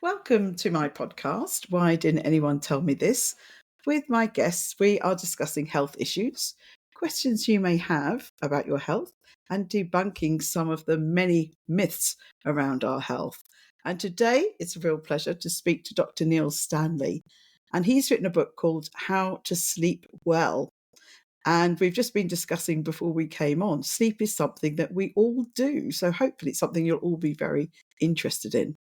Welcome to my podcast, Why Didn't Anyone Tell Me This? With my guests, we are discussing health issues, questions you may have about your health, and debunking some of the many myths around our health. And today, it's a real pleasure to speak to Dr. Neil Stanley. And he's written a book called How to Sleep Well. And we've just been discussing before we came on, sleep is something that we all do. So hopefully it's something you'll all be very interested in.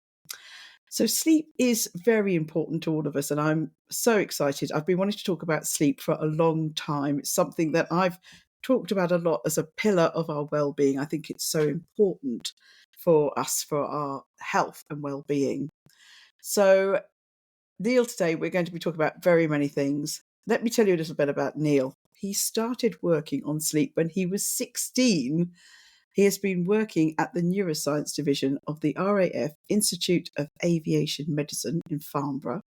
So, sleep is very important to all of us, and I'm so excited. I've been wanting to talk about sleep for a long time. It's something that I've talked about a lot as a pillar of our well-being. I think it's so important for us, for our health and well-being. So, Neil, today we're going to be talking about very many things. Let me tell you a little bit about Neil. He started working on sleep when he was 16. He has been working at the neuroscience division of the RAF Institute of Aviation Medicine in Farnborough.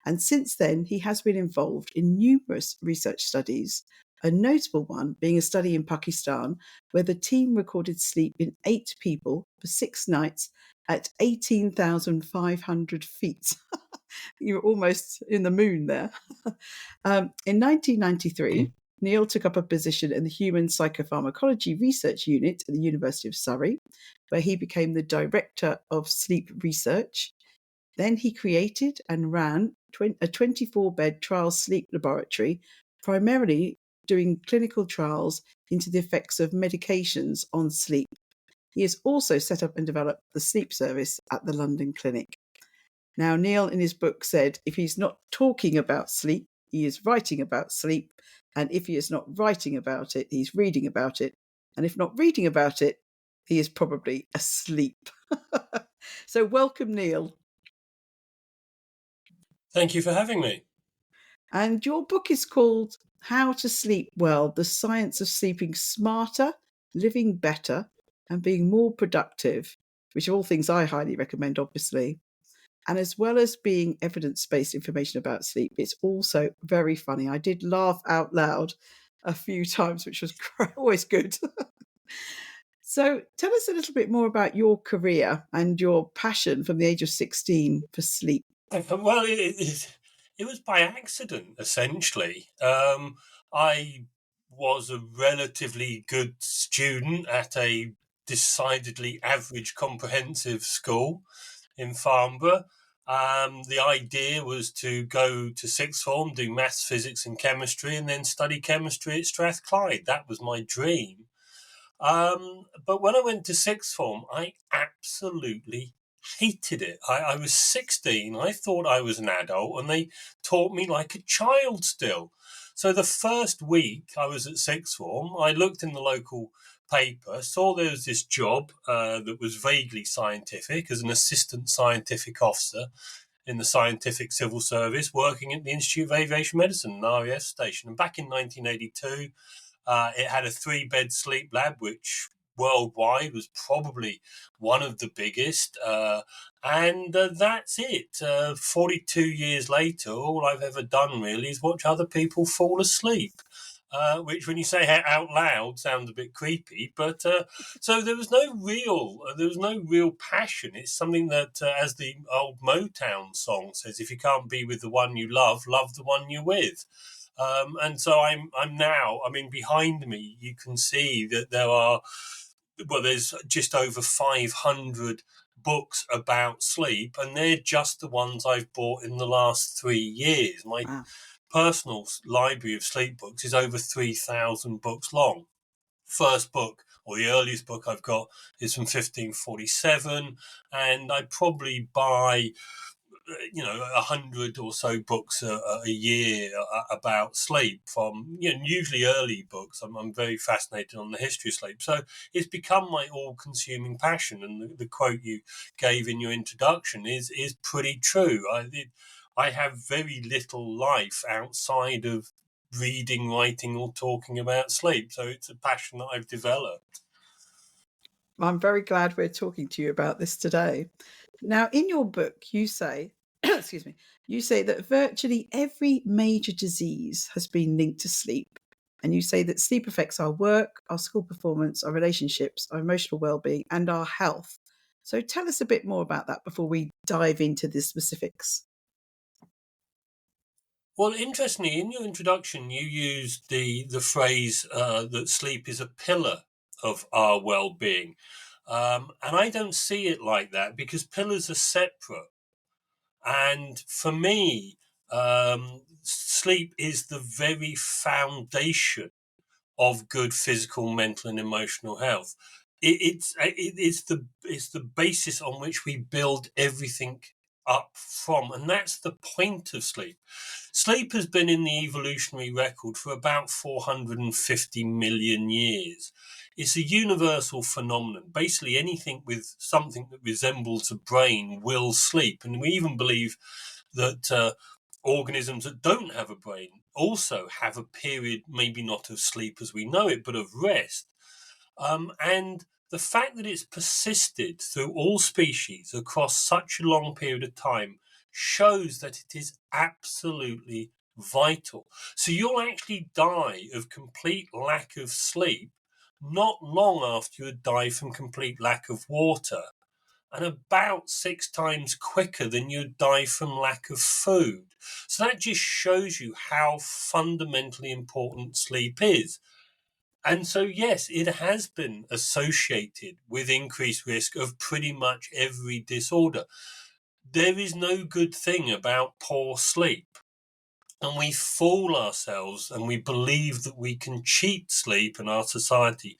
And since then, he has been involved in numerous research studies, a notable one being a study in Pakistan where the team recorded sleep in 8 people for 6 nights at 18,500 feet. You're almost in the moon there. In 1993, Neil took up a position in the Human Psychopharmacology Research Unit at the University of Surrey, where he became the Director of Sleep Research. Then he created and ran a 24-bed trial sleep laboratory, primarily doing clinical trials into the effects of medications on sleep. He has also set up and developed the sleep service at the London Clinic. Now, Neil in his book said if he's not talking about sleep, he is writing about sleep. And if he is not writing about it, he's reading about it. And if not reading about it, he is probably asleep. So welcome, Neil. Thank you for having me. And your book is called How to Sleep Well, The Science of Sleeping Smarter, Living Better, and Being More Productive, which are all things I highly recommend, obviously. And as well as being evidence-based information about sleep, it's also very funny. I did laugh out loud a few times, which was always good. So tell us a little bit more about your career and your passion from the age of 16 for sleep. Well, it was by accident, essentially. I was a relatively good student at a decidedly average comprehensive school in Farnborough. The idea was to go to sixth form, do maths, physics and chemistry, and then study chemistry at Strathclyde. That was my dream. But when I went to sixth form, I absolutely hated it. I was 16. I thought I was an adult, and they taught me like a child still. So the first week I was at sixth form, I looked in the local paper, saw there was this job that was vaguely scientific as an assistant scientific officer in the Scientific Civil Service, working at the Institute of Aviation Medicine, an RAF station. And back in 1982, it had a 3-bed sleep lab, which worldwide was probably one of the biggest. And that's it. 42 years later, all I've ever done really is watch other people fall asleep. Which, when you say out loud, sounds a bit creepy. But so there was no real passion. It's something that, as the old Motown song says, if you can't be with the one you love the one you're with. And so I'm now. I mean, behind me, you can see that there's just over 500 books about sleep, and they're just the ones I've bought in the last 3 years. My personal library of sleep books is over 3,000 books long. First book, or the earliest book I've got, is from 1547, and I probably buy 100 or so books a year about sleep, from usually early books. I'm very fascinated on the history of sleep, so it's become my all-consuming passion. And the quote you gave in your introduction is pretty true. I have very little life outside of reading, writing, or talking about sleep, so it's a passion that I've developed. I'm very glad we're talking to you about this today. Now, in your book, you say, excuse me, you say that virtually every major disease has been linked to sleep. And you say that sleep affects our work, our school performance, our relationships, our emotional well-being, and our health. So tell us a bit more about that before we dive into the specifics. Well, interestingly, in your introduction, you used the phrase that sleep is a pillar of our well-being. And I don't see it like that, because pillars are separate. And for me, sleep is the very foundation of good physical, mental, and emotional health. It's the basis on which we build everything up from, and that's the point of sleep. Sleep has been in the evolutionary record for about 450 million years. It's a universal phenomenon. Basically, anything with something that resembles a brain will sleep, and we even believe that organisms that don't have a brain also have a period, maybe not of sleep as we know it, but of rest. And the fact that it's persisted through all species across such a long period of time shows that it is absolutely vital. So you'll actually die of complete lack of sleep not long after you die from complete lack of water, and about 6 times quicker than you'd die from lack of food. So that just shows you how fundamentally important sleep is. And so, yes, it has been associated with increased risk of pretty much every disorder. There is no good thing about poor sleep. And we fool ourselves and we believe that we can cheat sleep, and our society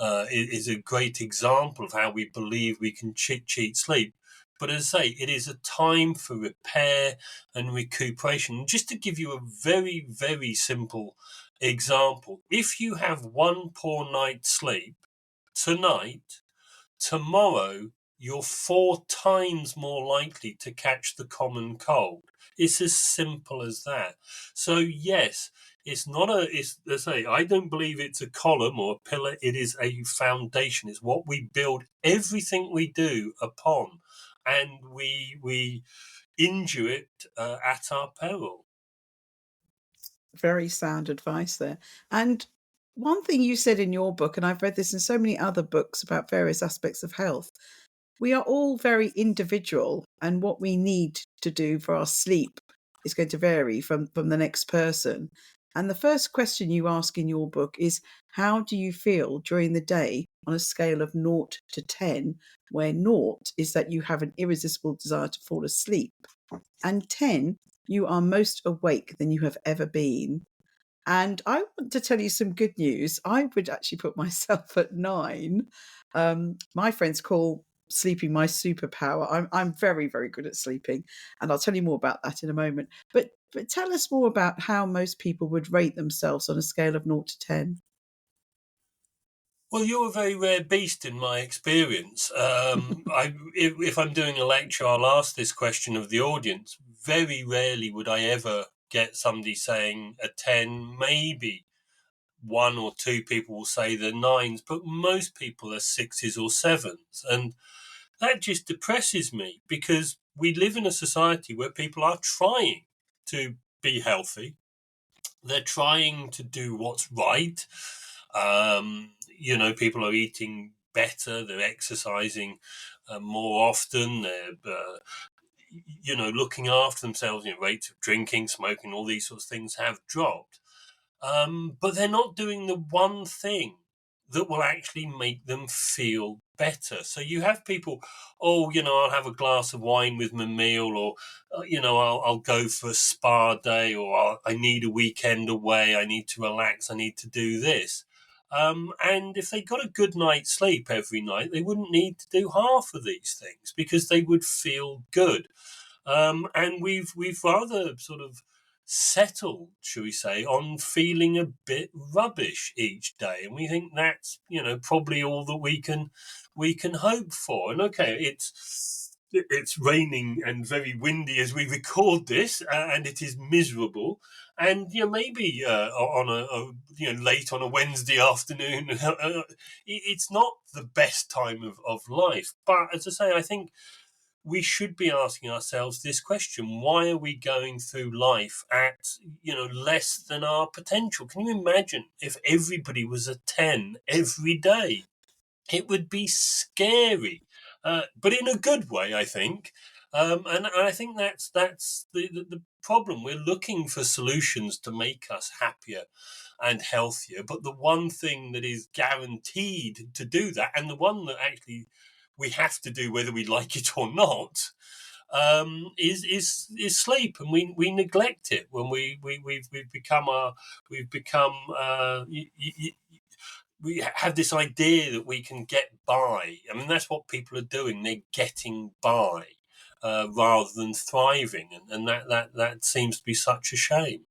is a great example of how we believe we can cheat sleep. But as I say, it is a time for repair and recuperation. Just to give you a very, very simple example, if you have one poor night's sleep tonight, tomorrow you're 4 times more likely to catch the common cold. It's as simple as that. So yes, it's not it's, let's say, I don't believe it's a column or a pillar. It is a foundation. It's what we build everything we do upon, and we injure it at our peril. Very sound advice there. And one thing you said in your book, and I've read this in so many other books about various aspects of health, we are all very individual, and what we need to do for our sleep is going to vary from the next person. And the first question you ask in your book is, how do you feel during the day on a scale of 0 to 10, where 0 is that you have an irresistible desire to fall asleep, and 10, you are most awake than you have ever been. And I want to tell you some good news. I would actually put myself at 9. My friends call sleeping my superpower. I'm very, very good at sleeping, and I'll tell you more about that in a moment. But tell us more about how most people would rate themselves on a scale of 0 to 10. Well, you're a very rare beast in my experience. If I'm doing a lecture, I'll ask this question of the audience. Very rarely would I ever get somebody saying a 10. Maybe 1 or 2 people will say they're 9s, but most people are 6s or 7s. And that just depresses me, because we live in a society where people are trying to be healthy. They're trying to do what's right. People are eating better, they're exercising more often, they're looking after themselves. Rates of drinking, smoking, all these sorts of things have dropped. But they're not doing the one thing that will actually make them feel better. So you have people, I'll have a glass of wine with my meal, or, I'll go for a spa day, or I need a weekend away, I need to relax, I need to do this. And if they got a good night's sleep every night, they wouldn't need to do half of these things, because they would feel good. And we've rather sort of settled, shall we say, on feeling a bit rubbish each day, and we think that's probably all that we can hope for. And okay, it's raining and very windy as we record this, and it is miserable. And maybe on a late on a Wednesday afternoon, it's not the best time of life. But as I say, I think we should be asking ourselves this question: why are we going through life at less than our potential? Can you imagine if everybody was a 10 every day? It would be scary. but in a good way, I think. And I think that's the problem. We're looking for solutions to make us happier and healthier, but the one thing that is guaranteed to do that, and the one that actually we have to do whether we like it or not, is sleep, and we neglect it when we've become we have this idea that we can get by. I mean, that's what people are doing. They're getting by rather than thriving, and that seems to be such a shame.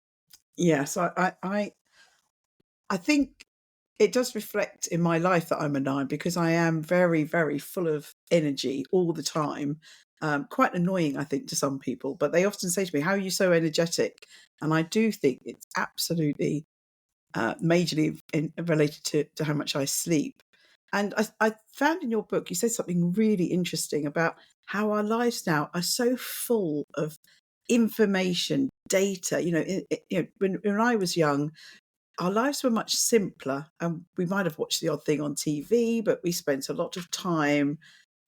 Yes, I think it does reflect in my life that I'm a nine, because I am very, very full of energy all the time. Quite annoying, I think, to some people, but they often say to me, "How are you so energetic?" And I do think it's absolutely majorly related to how much I sleep. And I found in your book, you said something really interesting about how our lives now are so full of information, data. When I was young, our lives were much simpler, and we might have watched the odd thing on TV, but we spent a lot of time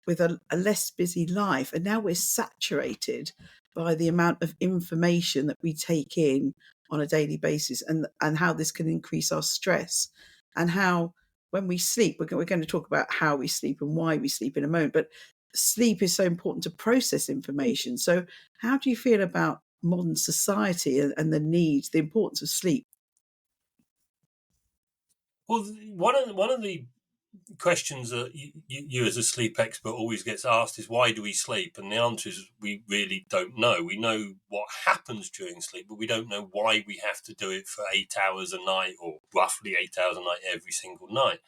with a less busy life. And now we're saturated by the amount of information that we take in on a daily basis, and how this can increase our stress, and how when we sleep, we're going to talk about how we sleep and why we sleep in a moment. But sleep is so important to process information. So, how do you feel about modern society and the importance of sleep? Well, one of the questions that you as a sleep expert always gets asked is, why do we sleep? And the answer is, we really don't know. We know what happens during sleep, but we don't know why we have to do it for 8 hours a night, or roughly 8 hours a night every single night.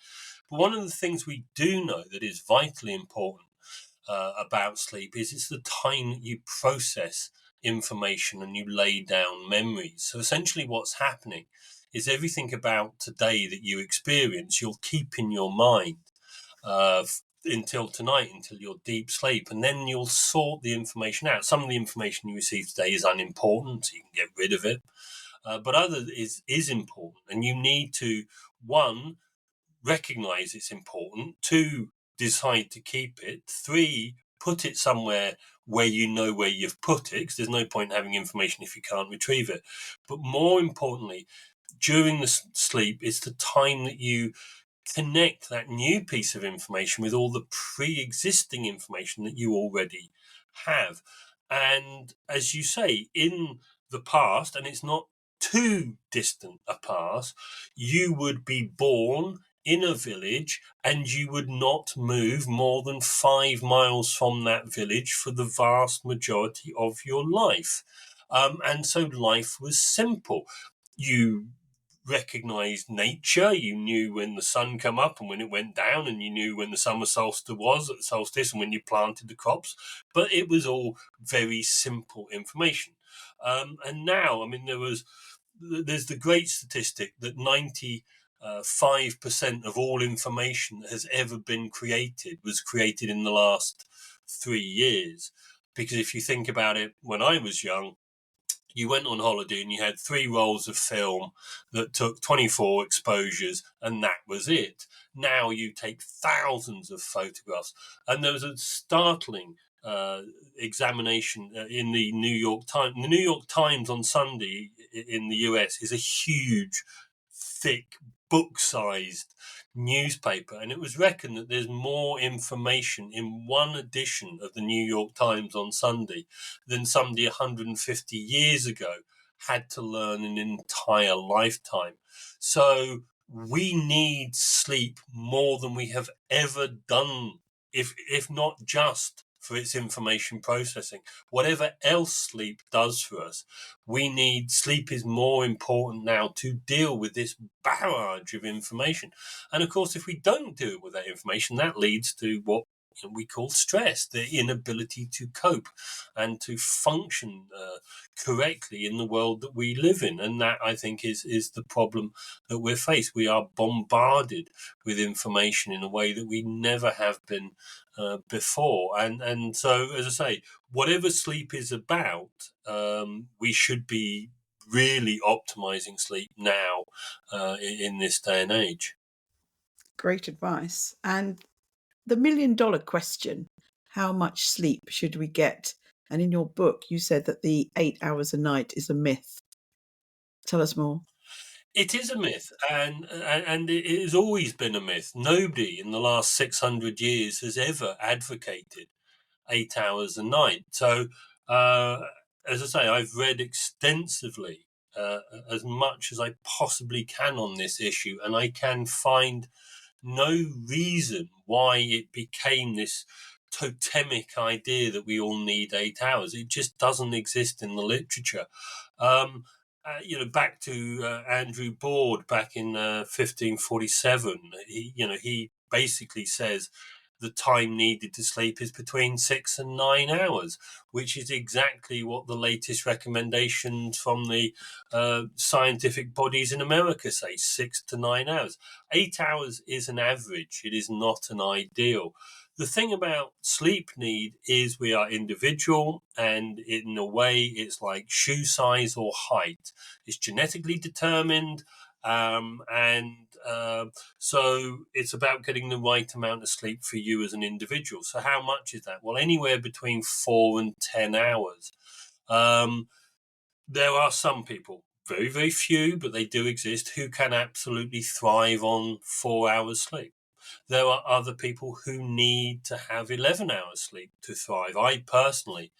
But one of the things we do know that is vitally important about sleep is it's the time that you process information and you lay down memories. So essentially what's happening is everything about today that you experience, you'll keep in your mind uh, until tonight, until your deep sleep, and then you'll sort the information out. Some of the information you receive today is unimportant, so you can get rid of it, but other is important, and you need to, one, recognize it's important, two, decide to keep it, three, put it somewhere where you know where you've put it, because there's no point having information if you can't retrieve it. But more importantly, during the sleep, it's the time that you connect that new piece of information with all the pre-existing information that you already have. And as you say, in the past, and it's not too distant a past, you would be born in a village and you would not move more than 5 miles from that village for the vast majority of your life. And so life was simple. You recognized nature. You knew when the sun come up and when it went down, and you knew when the summer solstice and when you planted the crops. But it was all very simple information. And now, I mean, there's the great statistic that 95% of all information that has ever been created was created in the last 3 years. Because if you think about it, when I was young, you went on holiday and you had 3 rolls of film that took 24 exposures, and that was it. Now you take thousands of photographs. And there was a startling examination in the New York Times. The New York Times on Sunday in the US is a huge, thick, book-sized newspaper, and it was reckoned that there's more information in one edition of the New York Times on Sunday than somebody 150 years ago had to learn an entire lifetime. So we need sleep more than we have ever done, if not just for its information processing. Whatever else sleep does for us, we need sleep is more important now to deal with this barrage of information. And of course, if we don't deal with that information, that leads to what we call stress, the inability to cope and to function correctly in the world that we live in. And that, I think, is the problem that we're faced. We are bombarded with information in a way that we never have been before. And so, as I say, whatever sleep is about, we should be really optimizing sleep now in this day and age. Great advice. And the $1 million question, how much sleep should we get? And in your book, you said that the 8 hours a night is a myth. Tell us more. It is a myth, and it has always been a myth. Nobody in the last 600 years has ever advocated 8 hours a night. So, as I say, I've read extensively, as much as I possibly can on this issue, and I can find no reason why it became this totemic idea that we all need 8 hours. It just doesn't exist in the literature. Back to Andrew Board back in 1547, he basically says the time needed to sleep is between 6 and 9 hours, which is exactly what the latest recommendations from the scientific bodies in America say, 6 to 9 hours. 8 hours is an average. It is not an ideal. The thing about sleep need is we are individual, and in a way it's like shoe size or height. It's genetically determined, so it's about getting the right amount of sleep for you as an individual. So how much is that? Well, anywhere between 4 and 10 hours. There are some people, very, very few, but they do exist, who can absolutely thrive on 4 hours sleep. There are other people who need to have 11 hours sleep to thrive. I personally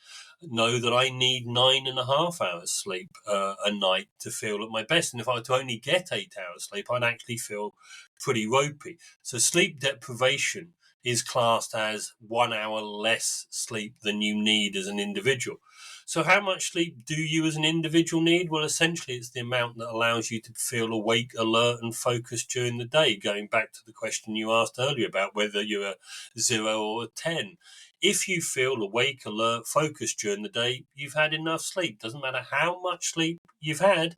know that I need 9.5 hours sleep a night to feel at my best. And if I were to only get 8 hours sleep, I'd actually feel pretty ropey. So sleep deprivation is classed as 1 hour less sleep than you need as an individual. So how much sleep do you as an individual need? Well, essentially, it's the amount that allows you to feel awake, alert, and focused during the day, going back to the question you asked earlier about whether you're a 0 or a 10. If you feel awake, alert, focused during the day, you've had enough sleep. Doesn't matter how much sleep you've had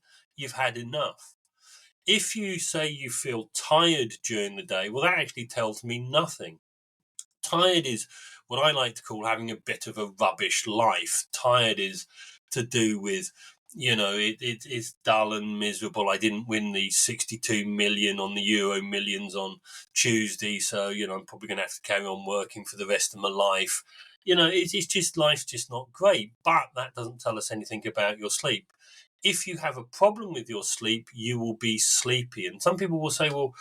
enough. If you say you feel tired during the day, well, that actually tells me nothing. Tired is what I like to call having a bit of a rubbish life. Tired is to do with, it's dull and miserable. I didn't win the 62 million on the Euro Millions on Tuesday, so, I'm probably going to have to carry on working for the rest of my life. It's just, life's just not great, but that doesn't tell us anything about your sleep. If you have a problem with your sleep, you will be sleepy. And some people will say, well,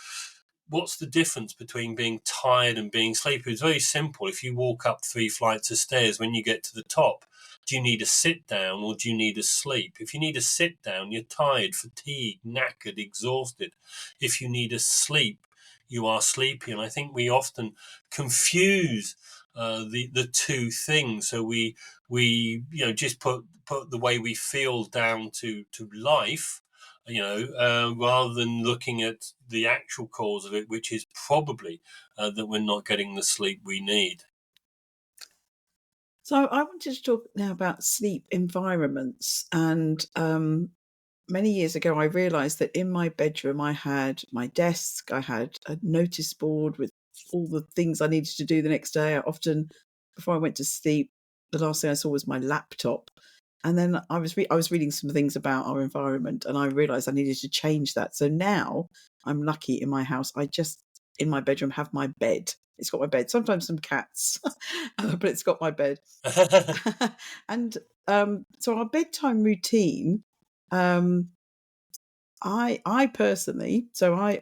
what's the difference between being tired and being sleepy? It's very simple. If you walk up 3 flights of stairs, when you get to the top, do you need a sit down or do you need a sleep? If you need a sit down, you're tired, fatigued, knackered, exhausted. If you need a sleep, you are sleepy. And I think we often confuse the two things. So we just put the way we feel down to life, rather than looking at the actual cause of it, which is probably that we're not getting the sleep we need. So I wanted to talk now about sleep environments. And many years ago, I realised that in my bedroom, I had my desk, I had a notice board with all the things I needed to do the next day. I often, before I went to sleep, the last thing I saw was my laptop. And then I was reading some things about our environment, and I realised I needed to change that. So now I'm lucky in my house. I just, in my bedroom, have my bed. It's got my bed. Sometimes some cats, but it's got my bed. And so our bedtime routine. I personally,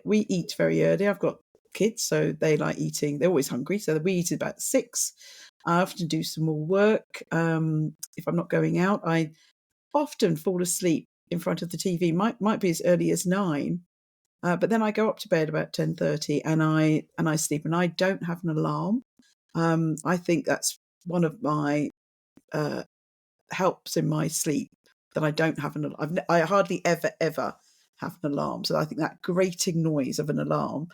we eat very early. I've got kids, so they like eating. They're always hungry, so we eat at about 6. I often do some more work. If I'm not going out, I often fall asleep in front of the TV. Might be as early as 9, but then I go up to bed about 10:30, and I sleep, and I don't have an alarm. I think that's one of my helps in my sleep, that I don't have I hardly ever have an alarm. So I think that grating noise of an alarm.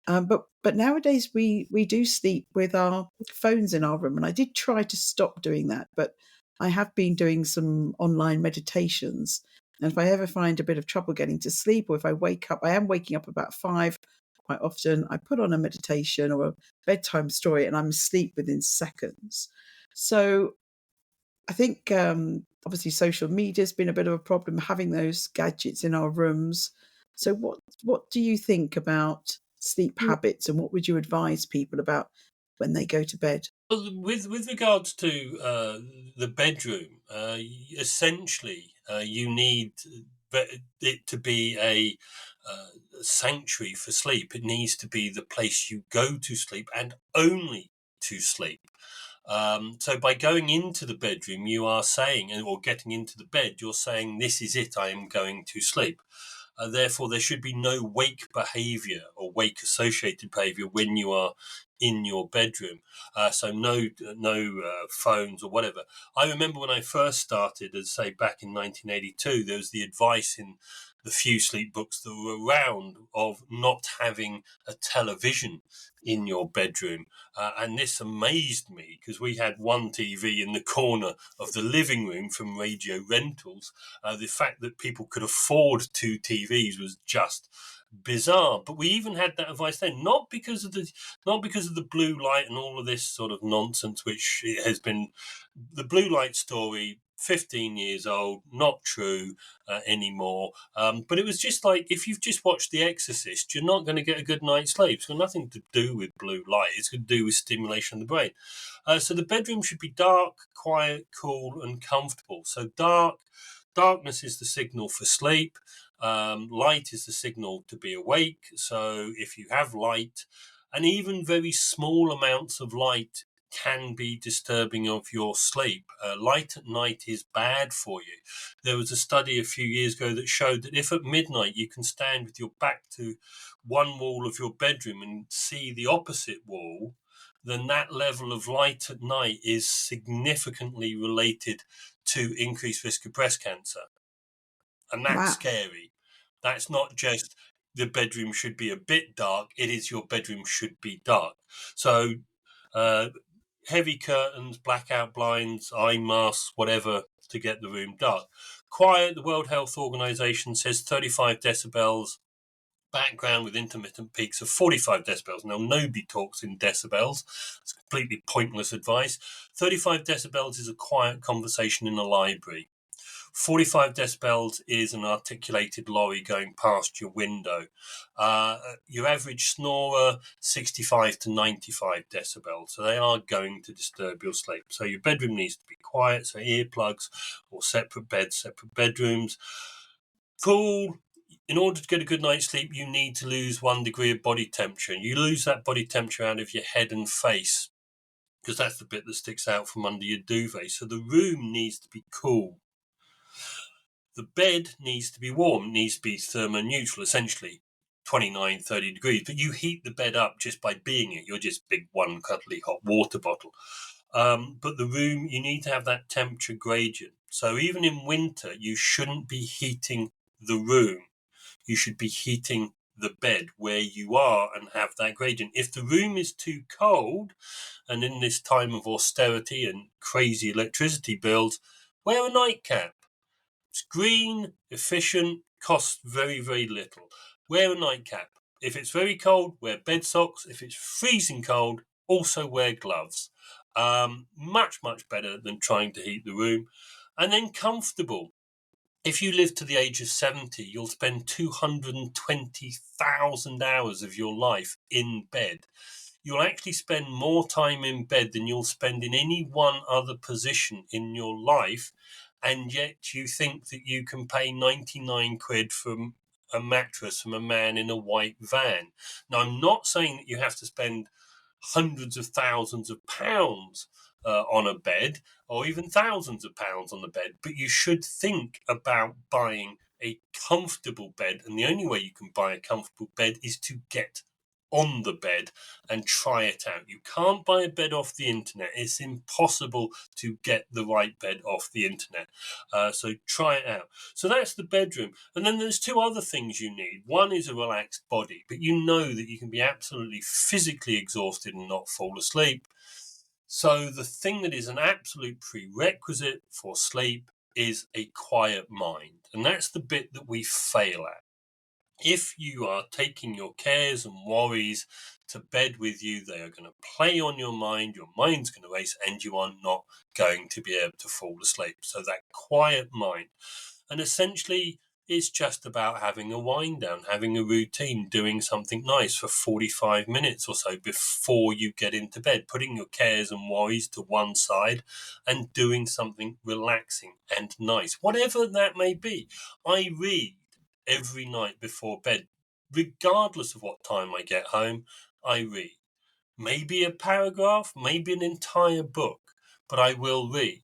But nowadays we do sleep with our phones in our room, and I did try to stop doing that, but I have been doing some online meditations. And if I ever find a bit of trouble getting to sleep, or if I wake up, I am waking up about 5 quite often, I put on a meditation or a bedtime story, and I'm asleep within seconds. So I think obviously social media has been a bit of a problem, having those gadgets in our rooms. So what do you think about sleep habits, and what would you advise people about when they go to bed? Well, with regards to the bedroom, essentially, you need it to be a sanctuary for sleep. It needs to be the place you go to sleep and only to sleep. So by going into the bedroom, you are saying, or getting into the bed, you're saying, this is it, I am going to sleep. Therefore, there should be no wake behaviour or wake associated behaviour when you are in your bedroom. So no phones or whatever. I remember when I first started, as say back in 1982, there was the advice in the few sleep books that were around of not having a television in your bedroom. And this amazed me because we had one TV in the corner of the living room from Radio Rentals. The fact that people could afford two TVs was just bizarre. But we even had that advice then, not because of the blue light and all of this sort of nonsense, which has been the blue light story. 15 years old, not true anymore. But it was just like, if you've just watched The Exorcist, you're not going to get a good night's sleep. It's got nothing to do with blue light. It's got to do with stimulation of the brain. So the bedroom should be dark, quiet, cool, and comfortable. So darkness is the signal for sleep. Light is the signal to be awake. So if you have light, and even very small amounts of light can be disturbing of your sleep. Light at night is bad for you. There was a study a few years ago that showed that if at midnight you can stand with your back to one wall of your bedroom and see the opposite wall, then that level of light at night is significantly related to increased risk of breast cancer. And that's Wow. scary. That's not just the bedroom should be a bit dark, it is your bedroom should be dark. So heavy curtains, blackout blinds, eye masks, whatever to get the room dark. Quiet, the World Health Organization says 35 decibels, background with intermittent peaks of 45 decibels. Now, nobody talks in decibels. It's completely pointless advice. 35 decibels is a quiet conversation in a library. 45 decibels is an articulated lorry going past your window. Your average snorer, 65 to 95 decibels. So they are going to disturb your sleep. So your bedroom needs to be quiet. So earplugs or separate beds, separate bedrooms. Cool. In order to get a good night's sleep, you need to lose 1 degree of body temperature. You lose that body temperature out of your head and face because that's the bit that sticks out from under your duvet. So the room needs to be cool. The bed needs to be warm, needs to be thermoneutral, essentially 29, 30 degrees. But you heat the bed up just by being it. You're just big one cuddly hot water bottle. But the room, you need to have that temperature gradient. So even in winter, you shouldn't be heating the room. You should be heating the bed where you are and have that gradient. If the room is too cold, and in this time of austerity and crazy electricity bills, wear a nightcap. It's green, efficient, costs very, very little. Wear a nightcap. If it's very cold, wear bed socks. If it's freezing cold, also wear gloves. Much, much better than trying to heat the room. And then comfortable. If you live to the age of 70, you'll spend 220,000 hours of your life in bed. You'll actually spend more time in bed than you'll spend in any one other position in your life. And yet you think that you can pay 99 quid for a mattress from a man in a white van. Now, I'm not saying that you have to spend hundreds of thousands of pounds on a bed, or even thousands of pounds on the bed, but you should think about buying a comfortable bed. And the only way you can buy a comfortable bed is to get on the bed and try it out. You can't buy a bed off the internet. It's impossible to get the right bed off the internet. So try it out. So that's the bedroom. And then there's two other things you need. One is a relaxed body, but you know that you can be absolutely physically exhausted and not fall asleep. So the thing that is an absolute prerequisite for sleep is a quiet mind. And that's the bit that we fail at. If you are taking your cares and worries to bed with you, they are going to play on your mind, your mind's going to race, and you are not going to be able to fall asleep. So that quiet mind. And essentially, It's just about having a wind down, having a routine, doing something nice for 45 minutes or so before you get into bed, putting your cares and worries to one side and doing something relaxing and nice, whatever that may be. I read every night before bed, regardless of what time I get home. I read. Maybe a paragraph, maybe an entire book, but I will read.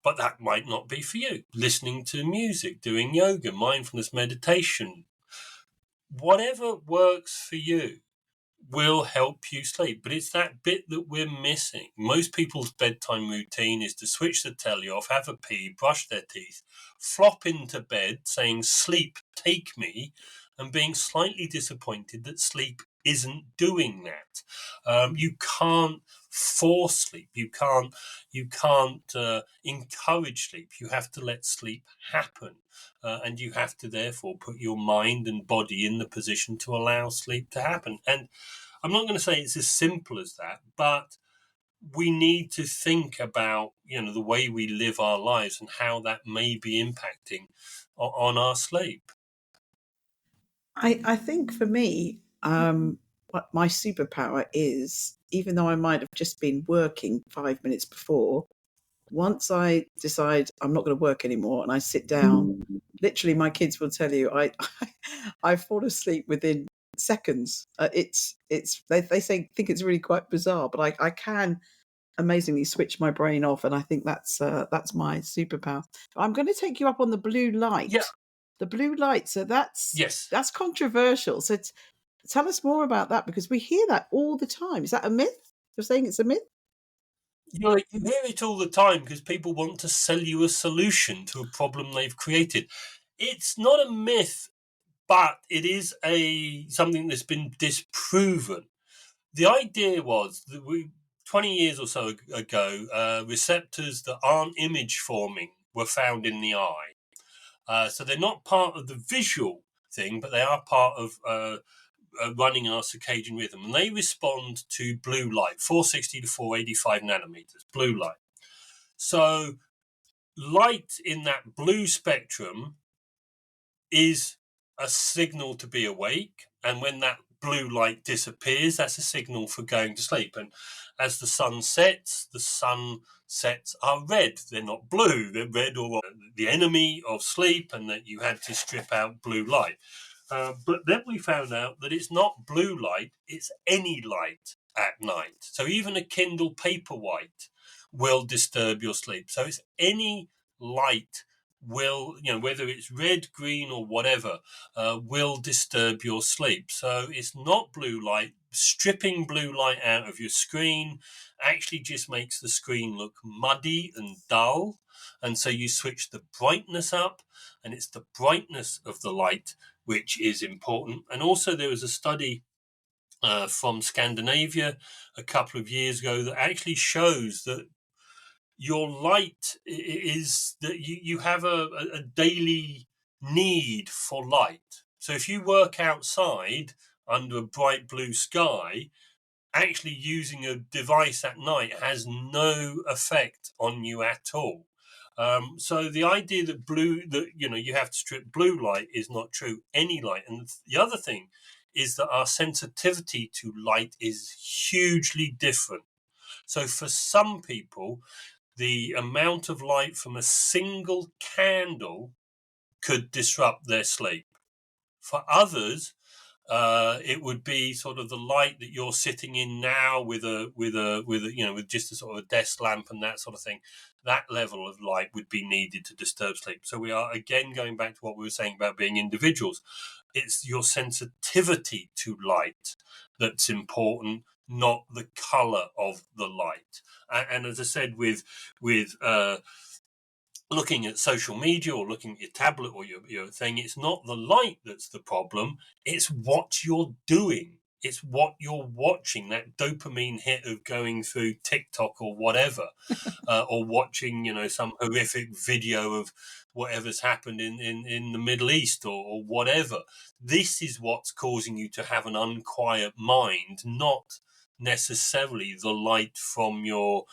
But that might not be for you. Listening to music, doing yoga, mindfulness, meditation, whatever works for you will help you sleep. But it's that bit that we're missing. Most people's bedtime routine is to switch the telly off, have a pee, brush their teeth, flop into bed saying, "Sleep, take me," and being slightly disappointed that sleep isn't doing that. You can't force sleep. You can't encourage sleep. You have to let sleep happen. And you have to therefore put your mind and body in the position to allow sleep to happen. And I'm not going to say it's as simple as that, but we need to think about, the way we live our lives and how that may be impacting on our sleep. I think for me, what my superpower is, even though I might have just been working 5 minutes before, once I decide I'm not going to work anymore and I sit down, literally my kids will tell you I fall asleep within seconds. It's they say think it's really quite bizarre, but I can amazingly switch my brain off, and I think that's my superpower. I'm going to take you up on the blue Yeah. light. The blue light. So Yes. that's controversial. So tell us more about that because we hear that all the time. Is that a myth? You're saying it's a myth? You hear it all the time because people want to sell you a solution to a problem they've created. It's not a myth, but it is something that's been disproven. The idea was that 20 years or so ago, receptors that aren't image forming were found in the eye. So they're not part of the visual thing, but they are part of running our circadian rhythm. And they respond to blue light, 460 to 485 nanometers, blue light. So light in that blue spectrum is a signal to be awake. And when that blue light disappears, that's a signal for going to sleep. And as the sunsets are red. They're not blue, they're red or the enemy of sleep, and that you had to strip out blue light. But then we found out that it's not blue light, it's any light at night. So even a Kindle Paperwhite will disturb your sleep. So it's any light will, whether it's red, green, or whatever, will disturb your sleep. So it's not blue light. Stripping blue light out of your screen actually just makes the screen look muddy and dull. And so you switch the brightness up, and it's the brightness of the light which is important. And also, there was a study from Scandinavia a couple of years ago that actually shows that your light is that you have a daily need for light. So if you work outside under a bright blue sky, actually using a device at night has no effect on you at all. So the idea that you have to strip blue light is not true. Any light. And the other thing is that our sensitivity to light is hugely different. So for some people, the amount of light from a single candle could disrupt their sleep. For others, it would be sort of the light that you're sitting in now with with just a sort of a desk lamp and that sort of thing. That level of light would be needed to disturb sleep. So we are again going back to what we were saying about being individuals. It's your sensitivity to light that's important, not the color of the light. And as I said, with looking at social media or looking at your tablet or your thing, it's not the light that's the problem. It's what you're doing. It's what you're watching, that dopamine hit of going through TikTok or whatever, or watching, some horrific video of whatever's happened in the Middle East or whatever. This is what's causing you to have an unquiet mind, not necessarily the light from your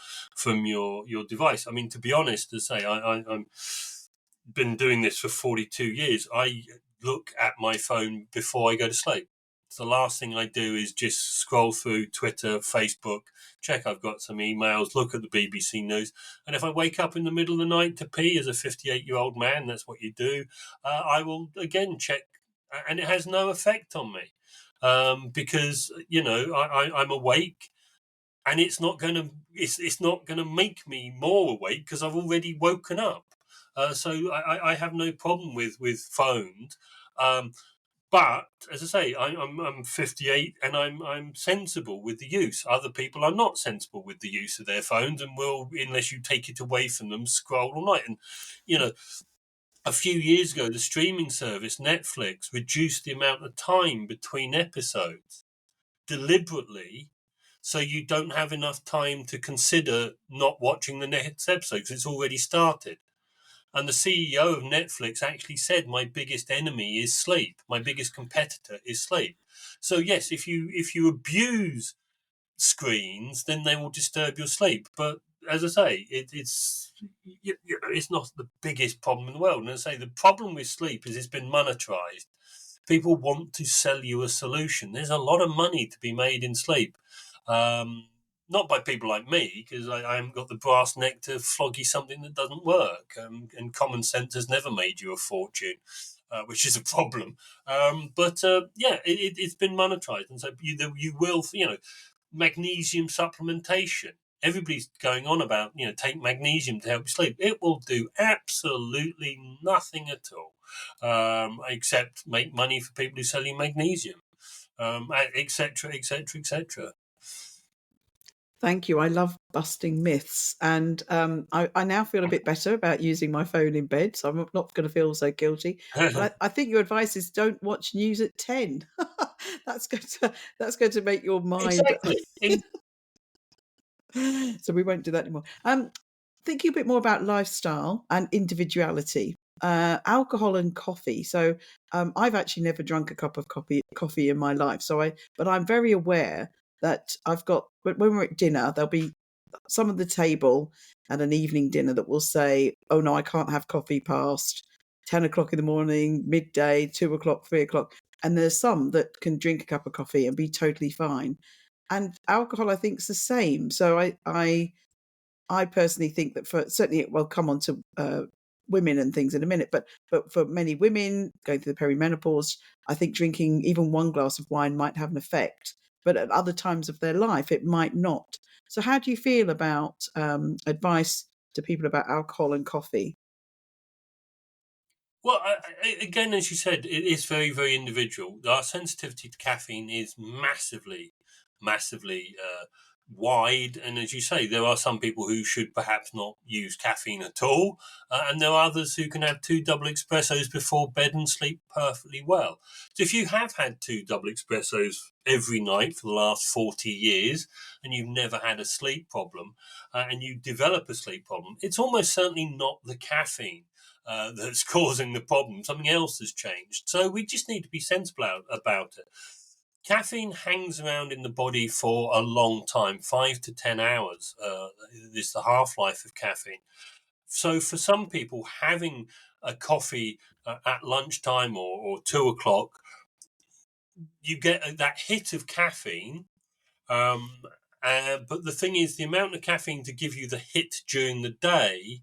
device. I mean, to be honest, to say I'm been doing this for 42 years. I look at my phone before I go to sleep. So the last thing I do is just scroll through Twitter, Facebook, check I've got some emails, look at the BBC News. And if I wake up in the middle of the night to pee as a 58-year-old man, that's what you do, I will again check, and it has no effect on me. Because, I'm awake, and it's not gonna make me more awake because I've already woken up. So I have no problem with phones. Um, but as I say, I'm 58 and I'm sensible with the use. Other people are not sensible with the use of their phones and will, unless you take it away from them, scroll all night. And you know, a few years ago, the streaming service Netflix reduced the amount of time between episodes deliberately, so you don't have enough time to consider not watching the next episode because it's already started. And the CEO of Netflix actually said, "My biggest enemy is sleep. My biggest competitor is sleep." So yes, if you abuse screens, then they will disturb your sleep. But as I say, it's not the biggest problem in the world. And as I say, the problem with sleep is it's been monetized. People want to sell you a solution. There's a lot of money to be made in sleep. Not by people like me, because I haven't got the brass neck to flog you something that doesn't work. And common sense has never made you a fortune, which is a problem. But it's been monetized, and so you will, magnesium supplementation. Everybody's going on about, take magnesium to help you sleep. It will do absolutely nothing at all, except make money for people who sell you magnesium, etc., etc., etc. Thank you. I love busting myths. And I now feel a bit better about using my phone in bed, so I'm not going to feel so guilty. But I think your advice is don't watch news at 10. That's going to make your mind. Exactly. So we won't do that anymore. Thinking a bit more about lifestyle and individuality, alcohol and coffee. So I've actually never drunk a cup of coffee in my life. But I'm very aware that I've got, when we're at dinner, there'll be some of the table at an evening dinner that will say, "Oh no, I can't have coffee past 10 o'clock in the morning, midday, 2 o'clock, 3 o'clock." And there's some that can drink a cup of coffee and be totally fine. And alcohol, I think, is the same. So I personally think that for certainly, we'll come on to women and things in a minute, but for many women going through the perimenopause, I think drinking even one glass of wine might have an effect, but at other times of their life it might not. So how do you feel about advice to people about alcohol and coffee? Well, again, as you said, it is very, very individual. Our sensitivity to caffeine is massively, massively wide. And as you say, there are some people who should perhaps not use caffeine at all. And there are others who can have two double espressos before bed and sleep perfectly well. So if you have had two double espressos every night for the last 40 years and you've never had a sleep problem, and you develop a sleep problem, it's almost certainly not the caffeine that's causing the problem. Something else has changed. So we just need to be sensible about it. Caffeine hangs around in the body for a long time, 5 to 10 hours. Is the half life of caffeine. So for some people, having a coffee at lunchtime or 2 o'clock, you get that hit of caffeine. Um, but the thing is, the amount of caffeine to give you the hit during the day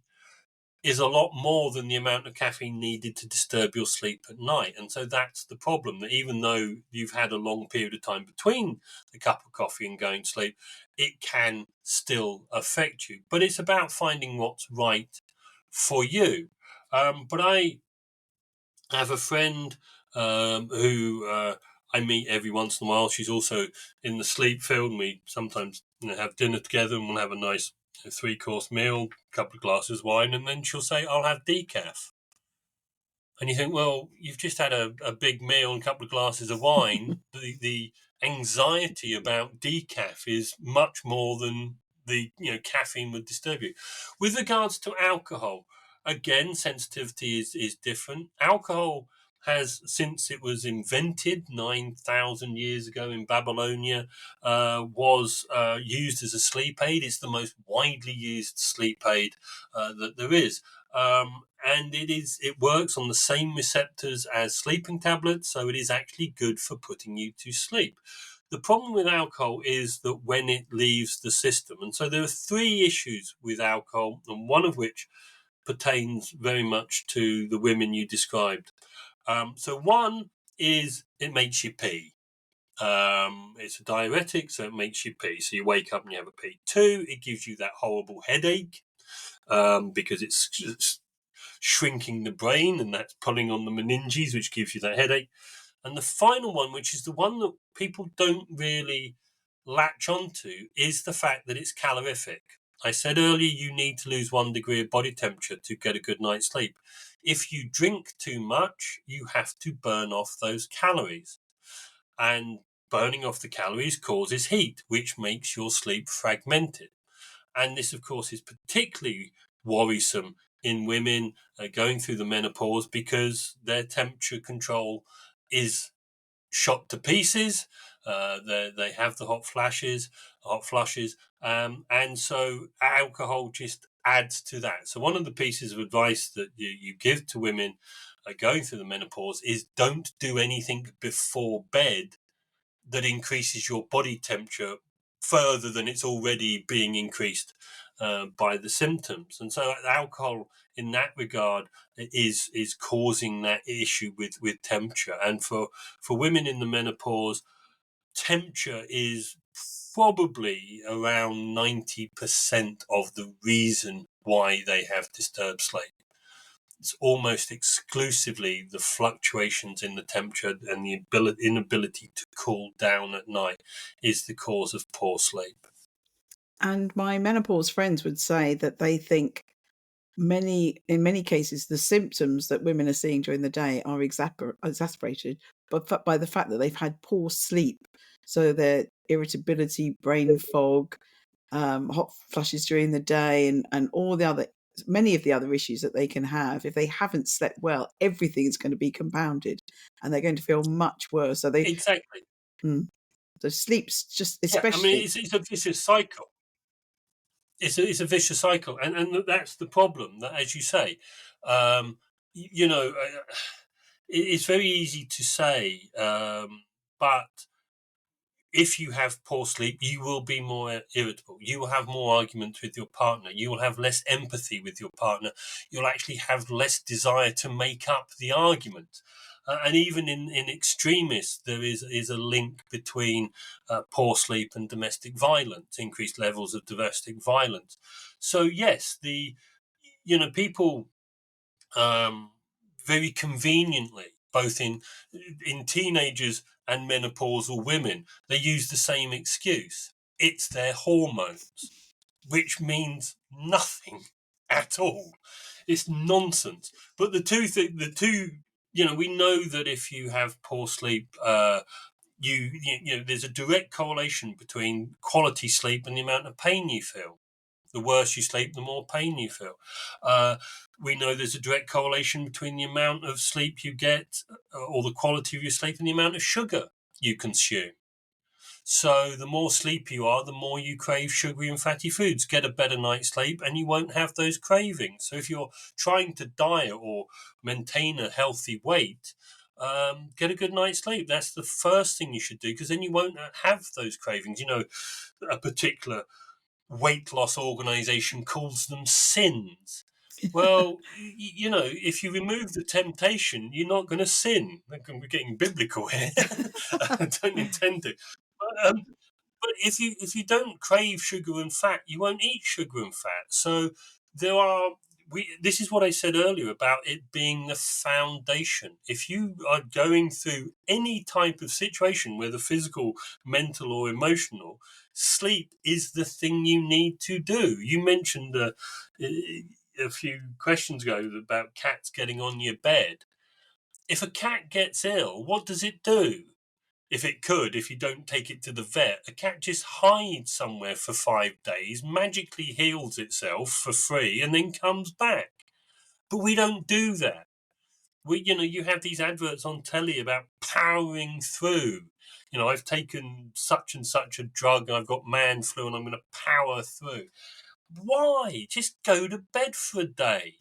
is a lot more than the amount of caffeine needed to disturb your sleep at night. And so that's the problem, that even though you've had a long period of time between the cup of coffee and going to sleep, it can still affect you. But it's about finding what's right for you. But I have a friend who I meet every once in a while. She's also in the sleep field, and we sometimes have dinner together, and we'll have a nice three-course meal, a couple of glasses of wine, and then she'll say, "I'll have decaf." And you think, well, you've just had a big meal and a couple of glasses of wine. The anxiety about decaf is much more than the caffeine would disturb you. With regards to alcohol, again, sensitivity is different. Alcohol has, since it was invented 9,000 years ago in Babylonia, was used as a sleep aid. It's the most widely used sleep aid that there is. and it works on the same receptors as sleeping tablets, so it is actually good for putting you to sleep. The problem with alcohol is that when it leaves the system, and so there are three issues with alcohol, and one of which pertains very much to the women you described. So one is it makes you pee. It's a diuretic, so it makes you pee. So you wake up and you have a pee. Two, it gives you that horrible headache because it's shrinking the brain and that's pulling on the meninges, which gives you that headache. And the final one, which is the one that people don't really latch onto, is the fact that it's calorific. I said earlier you need to lose 1 degree of body temperature to get a good night's sleep. If you drink too much, you have to burn off those calories. And burning off the calories causes heat, which makes your sleep fragmented. And this, of course, is particularly worrisome in women going through the menopause because their temperature control is shot to pieces. They have the hot flushes, and so alcohol just adds to that. So one of the pieces of advice that you give to women going through the menopause is don't do anything before bed that increases your body temperature further than it's already being increased by the symptoms. And so alcohol in that regard is causing that issue with temperature. And for women in the menopause, temperature is probably around 90% of the reason why they have disturbed sleep. It's almost exclusively the fluctuations in the temperature and the inability to cool down at night is the cause of poor sleep. And my menopause friends would say that they think in many cases, the symptoms that women are seeing during the day are exacerbated by the fact that they've had poor sleep. So their irritability, brain fog, hot flushes during the day, and many of the other issues that they can have. If they haven't slept well, everything is going to be compounded and they're going to feel much worse. So Exactly. the sleep's just Yeah, I mean, especially. it's a vicious cycle. It's a vicious cycle, and that's the problem. That, as you say, you know, it's very easy to say, but if you have poor sleep, you will be more irritable. You will have more arguments with your partner. You will have less empathy with your partner. You'll actually have less desire to make up the argument. And even in extremists, there is a link between poor sleep and domestic violence, increased levels of domestic violence. So yes, people very conveniently, both in teenagers and menopausal women, they use the same excuse. It's their hormones, which means nothing at all. It's nonsense. But we know that if you have poor sleep, there's a direct correlation between quality sleep and the amount of pain you feel. The worse you sleep, the more pain you feel. We know there's a direct correlation between the amount of sleep you get or the quality of your sleep and the amount of sugar you consume. So the more sleep you are, the more you crave sugary and fatty foods. Get a better night's sleep and you won't have those cravings. So if you're trying to diet or maintain a healthy weight, get a good night's sleep. That's the first thing you should do, because then you won't have those cravings. A particular weight loss organization calls them sins. Well, if you remove the temptation, you're not going to sin. We're getting biblical here. I don't intend to. But if you don't crave sugar and fat, you won't eat sugar and fat. So there are this is what I said earlier about it being the foundation. If you are going through any type of situation, whether physical, mental, or emotional, sleep is the thing you need to do. You mentioned a few questions ago about cats getting on your bed. If a cat gets ill, what does it do? If you don't take it to the vet, a cat just hides somewhere for 5 days, magically heals itself for free, and then comes back. But we don't do that. You have these adverts on telly about powering through. I've taken such and such a drug, and I've got man flu, and I'm going to power through. Why? Just go to bed for a day.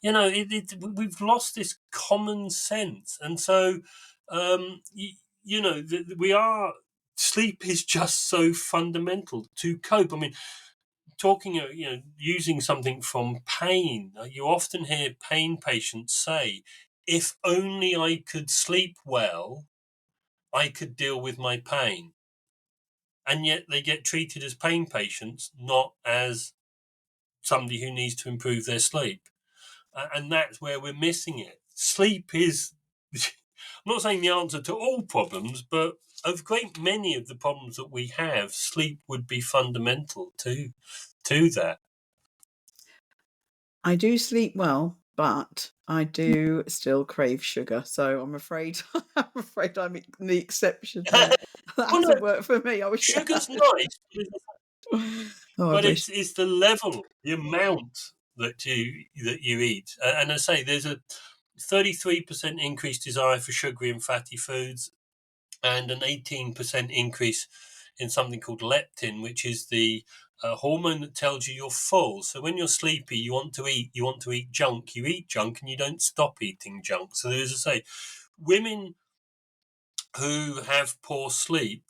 we've lost this common sense, and so we are. Sleep is just so fundamental to cope. I mean, talking, using something from pain. You often hear pain patients say, "If only I could sleep well, I could deal with my pain." And yet they get treated as pain patients, not as somebody who needs to improve their sleep. And that's where we're missing it. Sleep is, I'm not saying the answer to all problems, but of great many of the problems that we have, sleep would be fundamental to that. I do sleep well, but I do still crave sugar. So I'm afraid I'm the exception there. That Well, hasn't no, worked for me. I wish it sugar's had. nice, Oh, I but wish. it's the level, the amount that you eat. And I say there's a 33% increased desire for sugary and fatty foods, and an 18% increase in something called leptin, which is the hormone that tells you you're full. So when you're sleepy, you want to eat. You want to eat junk. You eat junk, and you don't stop eating junk. So as I say, women who have poor sleep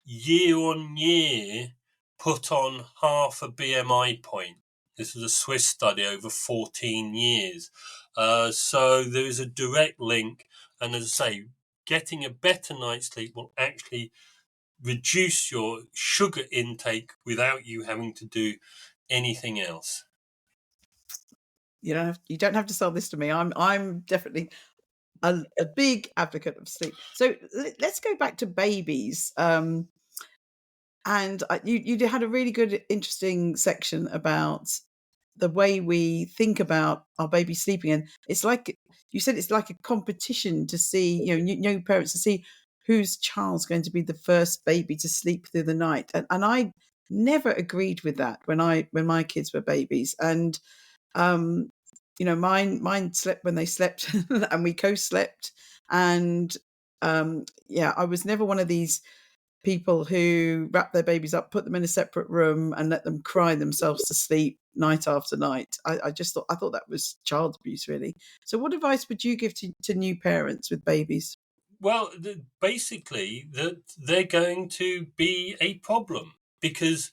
year on year put on half a BMI point. This was a Swiss study over 14 years. So there is a direct link. And as I say, getting a better night's sleep will actually reduce your sugar intake without you having to do anything else. You don't have to sell this to me. I'm definitely a big advocate of sleep. So let's go back to babies. And you had a really good, interesting section about the way we think about our baby sleeping, and it's like you said, it's like a competition to see, new parents to see whose child's going to be the first baby to sleep through the night, and I never agreed with that when my kids were babies, and um, mine slept when they slept, and we co-slept, and yeah, I was never one of these people who wrap their babies up, put them in a separate room, and let them cry themselves to sleep night after night. I thought that was child abuse, really. So, what advice would you give to new parents with babies? Well, basically, that they're going to be a problem because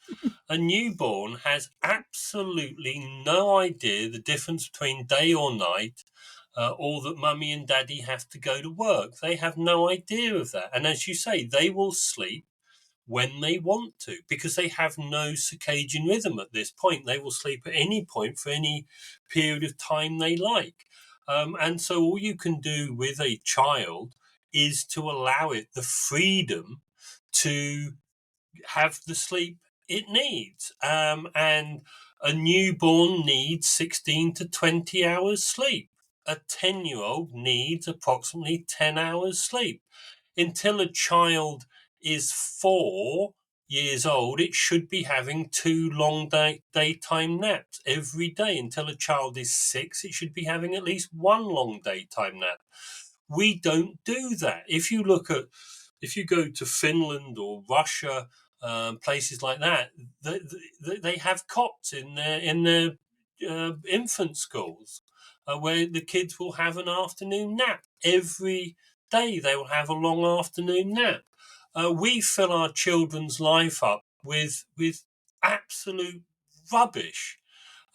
a newborn has absolutely no idea the difference between day or night, or that mummy and daddy have to go to work. They have no idea of that. And as you say, they will sleep when they want to because they have no circadian rhythm at this point. They will sleep at any point for any period of time they like. And so all you can do with a child is to allow it the freedom to have the sleep it needs. And a newborn needs 16 to 20 hours sleep. A 10-year-old needs approximately 10 hours sleep. Until a child is 4 years old, it should be having two long daytime naps every day. Until a child is 6, it should be having at least one long daytime nap. We don't do that. If you go to Finland or Russia, places like that, they have cots in their infant schools, where the kids will have an afternoon nap every day. They will have a long afternoon nap. We fill our children's life up with absolute rubbish,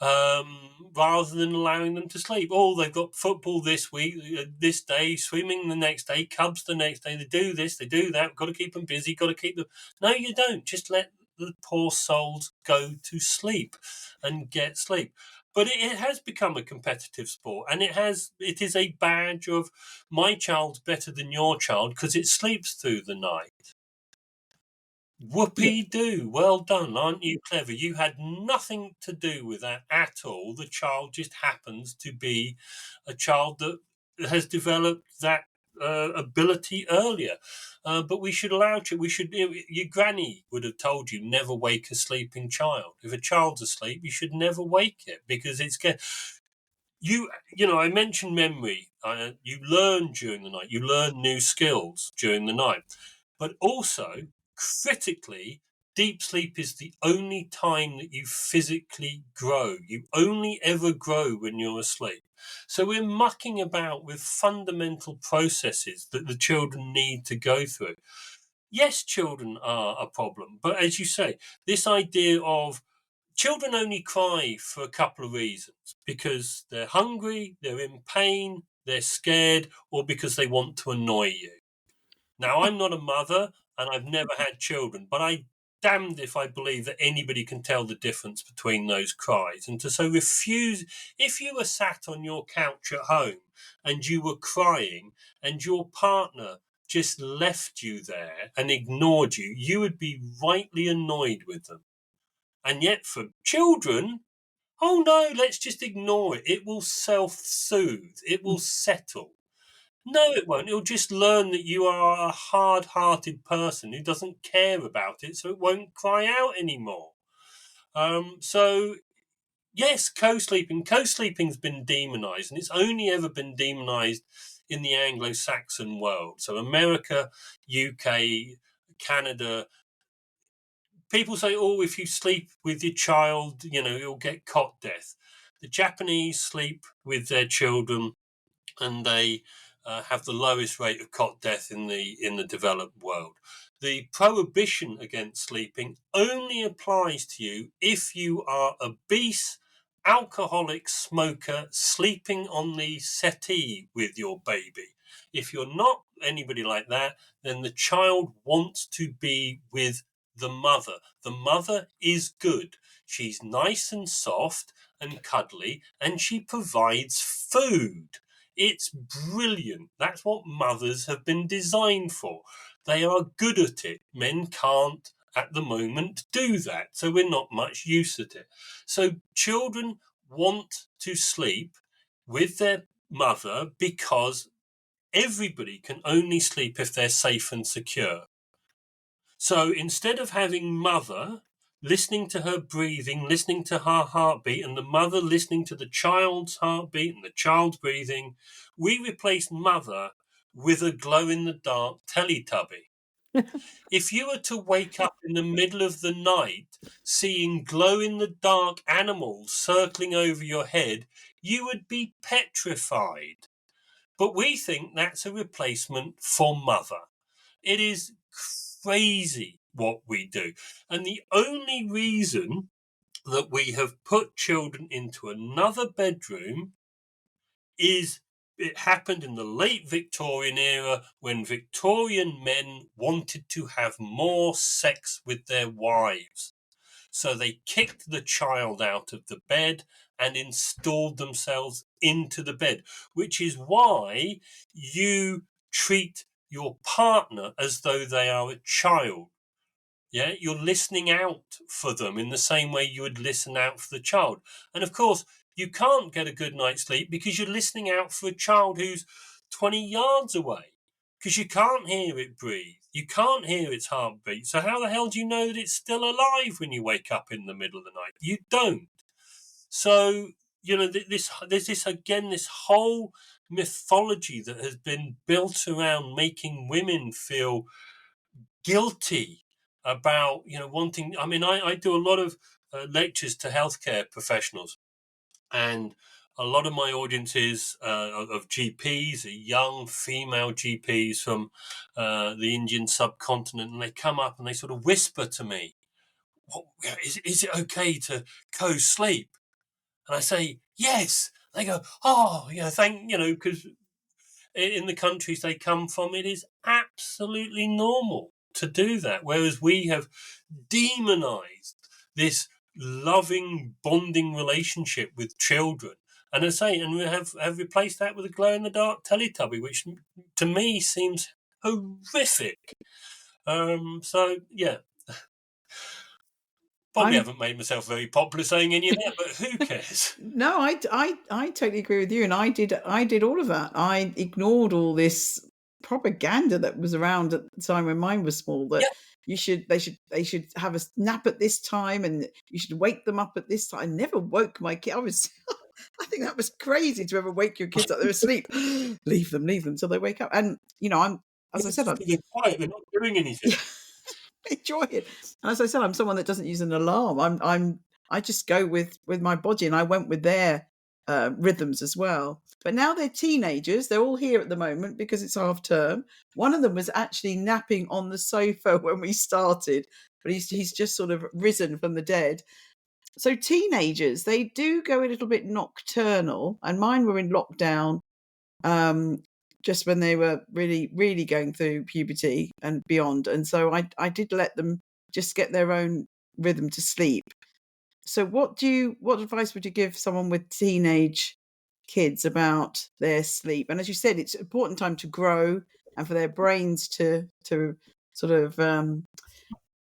rather than allowing them to sleep. Oh, they've got football this week, this day, swimming the next day, Cubs the next day. They do this, they do that. Got to keep them busy. Got to keep them. No, you don't. Just let the poor souls go to sleep and get sleep. But it has become a competitive sport, and it is a badge of my child's better than your child because it sleeps through the night. Yeah, Whoopee do. Well done. Aren't you clever? You had nothing to do with that at all. The child just happens to be a child that has developed that ability earlier. But we should allow your granny would have told you never wake a sleeping child. If a child's asleep, you should never wake it because I mentioned memory. You learn during the night. You learn new skills during the night. But also, critically, deep sleep is the only time that you physically grow. You only ever grow when you're asleep. So we're mucking about with fundamental processes that the children need to go through. Yes, children are a problem, but as you say, this idea of children only cry for a couple of reasons: because they're hungry, they're in pain, they're scared, or because they want to annoy you. Now, I'm not a mother and I've never had children, but I damned if I believe that anybody can tell the difference between those cries. And to so refuse, if you were sat on your couch at home and you were crying and your partner just left you there and ignored you, you would be rightly annoyed with them. And yet for children, oh no, let's just ignore it. It will self-soothe. It will settle. No, it won't. It'll just learn that you are a hard-hearted person who doesn't care about it, so it won't cry out anymore. So, yes, co-sleeping. Co-sleeping's been demonized, and it's only ever been demonized in the Anglo-Saxon world. So America, UK, Canada. People say, oh, if you sleep with your child, you'll get cot death. The Japanese sleep with their children and they have the lowest rate of cot death in the developed world. The prohibition against sleeping only applies to you if you are obese, alcoholic smoker sleeping on the settee with your baby. If you're not anybody like that, then the child wants to be with the mother. The mother is good. She's nice and soft and cuddly, and she provides food. It's brilliant. That's what mothers have been designed for. They are good at it. Men can't at the moment do that, so we're not much use at it. So children want to sleep with their mother because everybody can only sleep if they're safe and secure. So instead of having mother listening to her breathing, listening to her heartbeat, and the mother listening to the child's heartbeat and the child's breathing, we replaced mother with a glow-in-the-dark Teletubby. If you were to wake up in the middle of the night seeing glow-in-the-dark animals circling over your head, you would be petrified. But we think that's a replacement for mother. It is crazy what we do. And the only reason that we have put children into another bedroom is it happened in the late Victorian era when Victorian men wanted to have more sex with their wives. So they kicked the child out of the bed and installed themselves into the bed, which is why you treat your partner as though they are a child. Yeah, you're listening out for them in the same way you would listen out for the child. And of course, you can't get a good night's sleep because you're listening out for a child who's 20 yards away, because you can't hear it breathe. You can't hear its heartbeat. So how the hell do you know that it's still alive when you wake up in the middle of the night? You don't. So, there's this whole mythology that has been built around making women feel guilty about, wanting. I mean, I do a lot of lectures to healthcare professionals, and a lot of my audiences of GPs are young female GPs from the Indian subcontinent, and they come up and they sort of whisper to me, is it okay to co-sleep? And I say, yes. They go, oh, because in the countries they come from, it is absolutely normal to do that. Whereas we have demonized this loving, bonding relationship with children. And I say, and we have replaced that with a glow-in-the-dark Teletubby, which to me seems horrific. So, yeah. Probably I'm haven't made myself very popular saying any of that, but who cares? no, I totally agree with you, and I did all of that. I ignored all this propaganda that was around at the time when mine was small, that Yeah, they should have a nap at this time and you should wake them up at this time. I never woke my kid. I think that was crazy to ever wake your kids up. They're asleep. Leave them till they wake up. And I'm, as I it's said, just I'm because they're quiet, they're not doing anything. enjoy it. And as I said, I'm someone that doesn't use an alarm. I just go with my body, and I went with their rhythms as well. But now they're teenagers. They're all here at the moment because it's half term. One of them was actually napping on the sofa when we started, but he's just sort of risen from the dead. So teenagers, they do go a little bit nocturnal, and mine were in lockdown, um, just when they were really, really going through puberty and beyond. And so I did let them just get their own rhythm to sleep. So what advice would you give someone with teenage kids about their sleep? And as you said, it's an important time to grow and for their brains to sort of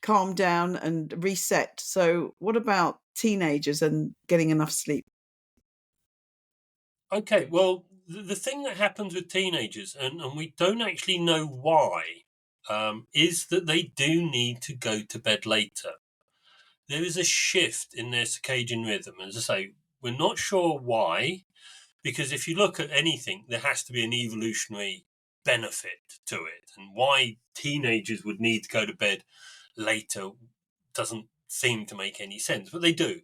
calm down and reset. So what about teenagers and getting enough sleep? Okay, well, the thing that happens with teenagers, and we don't actually know why, is that they do need to go to bed later. There is a shift in their circadian rhythm. As I say, we're not sure why, because if you look at anything, there has to be an evolutionary benefit to it. And why teenagers would need to go to bed later doesn't seem to make any sense, but they do.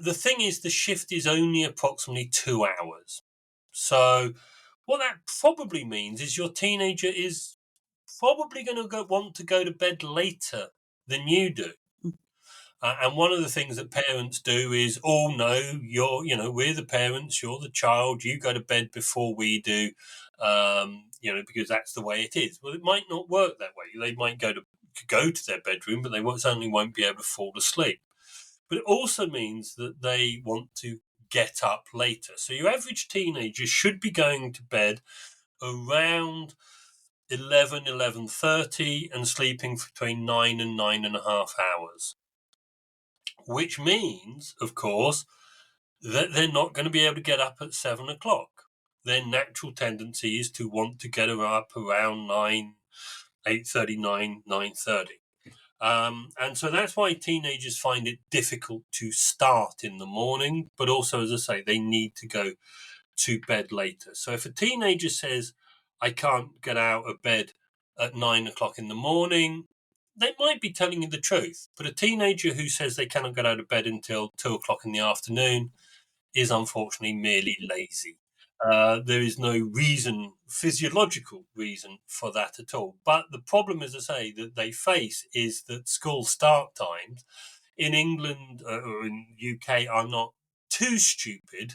The thing is, the shift is only approximately 2 hours. So, what that probably means is your teenager is probably going to want to go to bed later than you do. And one of the things that parents do is, oh no, we're the parents, you're the child, you go to bed before we do, because that's the way it is. Well, it might not work that way. They might go to their bedroom, but they certainly won't be able to fall asleep. But it also means that they want to get up later. So your average teenager should be going to bed around 11:30 and sleeping between 9 and 9.5 hours, which means, of course, that they're not going to be able to get up at 7 o'clock. Their natural tendency is to want to get up around 8:30, 9:30. And so that's why teenagers find it difficult to start in the morning, but also, as I say, they need to go to bed later. So if a teenager says, I can't get out of bed at 9 o'clock in the morning, they might be telling you the truth. But a teenager who says they cannot get out of bed until 2 o'clock in the afternoon is unfortunately merely lazy. There is no physiological reason for that at all. But the problem, as I say, that they face is that school start times in England or in UK are not too stupid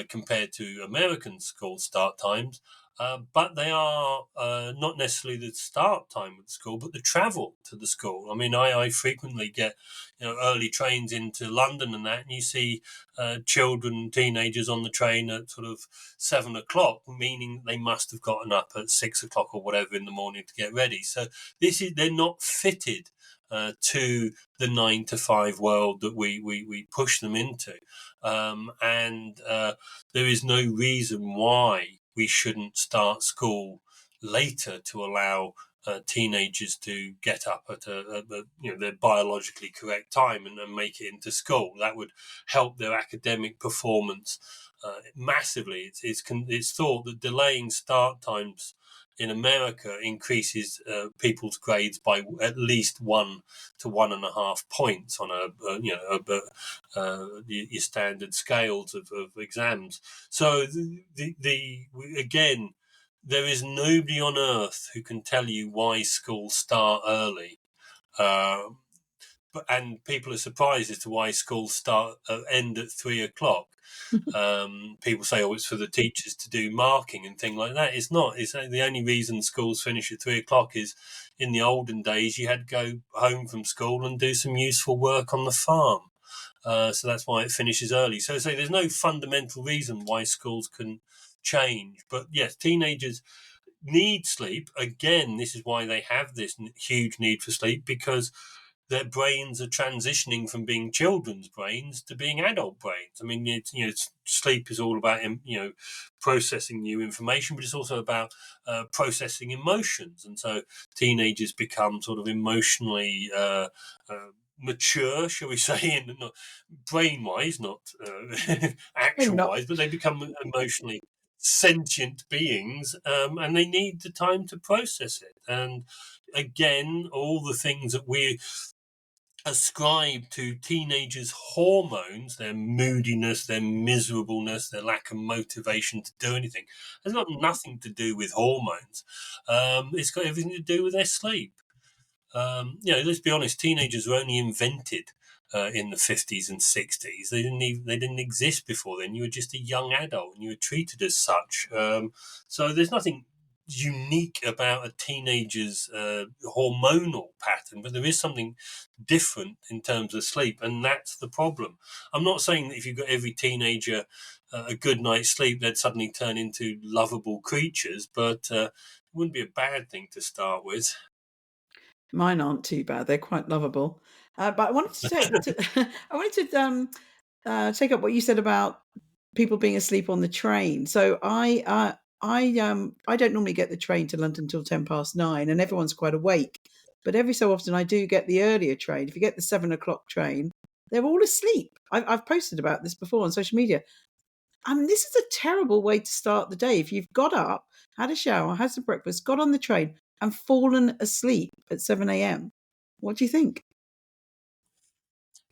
compared to American school start times. But they are not necessarily the start time of the school, but the travel to the school. I mean, I frequently get early trains into London and that, and you see children, teenagers on the train at sort of 7 o'clock, meaning they must have gotten up at 6 o'clock or whatever in the morning to get ready. So they're not fitted to the 9 to 5 world that we push them into. And there is no reason why we shouldn't start school later to allow teenagers to get up at their biologically correct time and make it into school. That would help their academic performance massively. It's thought that delaying start times in America increases people's grades by at least 1 to 1.5 points on your standard scales of exams. So again, there is nobody on earth who can tell you why schools start early. And people are surprised as to why schools end at 3 o'clock. People say, oh, it's for the teachers to do marking and things like that. It's not. It's the only reason schools finish at 3 o'clock is in the olden days you had to go home from school and do some useful work on the farm. So that's why it finishes early. So there's no fundamental reason why schools can change. But yes, teenagers need sleep. Again, this is why they have this huge need for sleep, because their brains are transitioning from being children's brains to being adult brains. I mean, sleep is all about processing new information, but it's also about processing emotions. And so teenagers become sort of emotionally mature, shall we say, brain-wise, not And not actual-wise, but they become emotionally sentient beings, and they need the time to process it. And again, all the things that we ascribe to teenagers' hormones, their moodiness, their miserableness, their lack of motivation to do anything, has got nothing to do with hormones. It's got everything to do with their sleep. Let's be honest. Teenagers were only invented in the 50s and 60s. They didn't exist before then. You were just a young adult, and you were treated as such. So there's nothing unique about a teenager's hormonal pattern, but there is something different in terms of sleep, and that's the problem. I'm not saying that if you've got every teenager a good night's sleep, they'd suddenly turn into lovable creatures, but it wouldn't be a bad thing to start with. Mine aren't too bad; they're quite lovable. But I wanted I wanted take up what you said about people being asleep on the train. So I don't normally get the train to London till 9:10, and everyone's quite awake. But every so often, I do get the earlier train. If you get the 7 o'clock train, they're all asleep. I've posted about this before on social media. I mean, this is a terrible way to start the day. If you've got up, had a shower, had some breakfast, got on the train, and fallen asleep at 7 a.m. What do you think?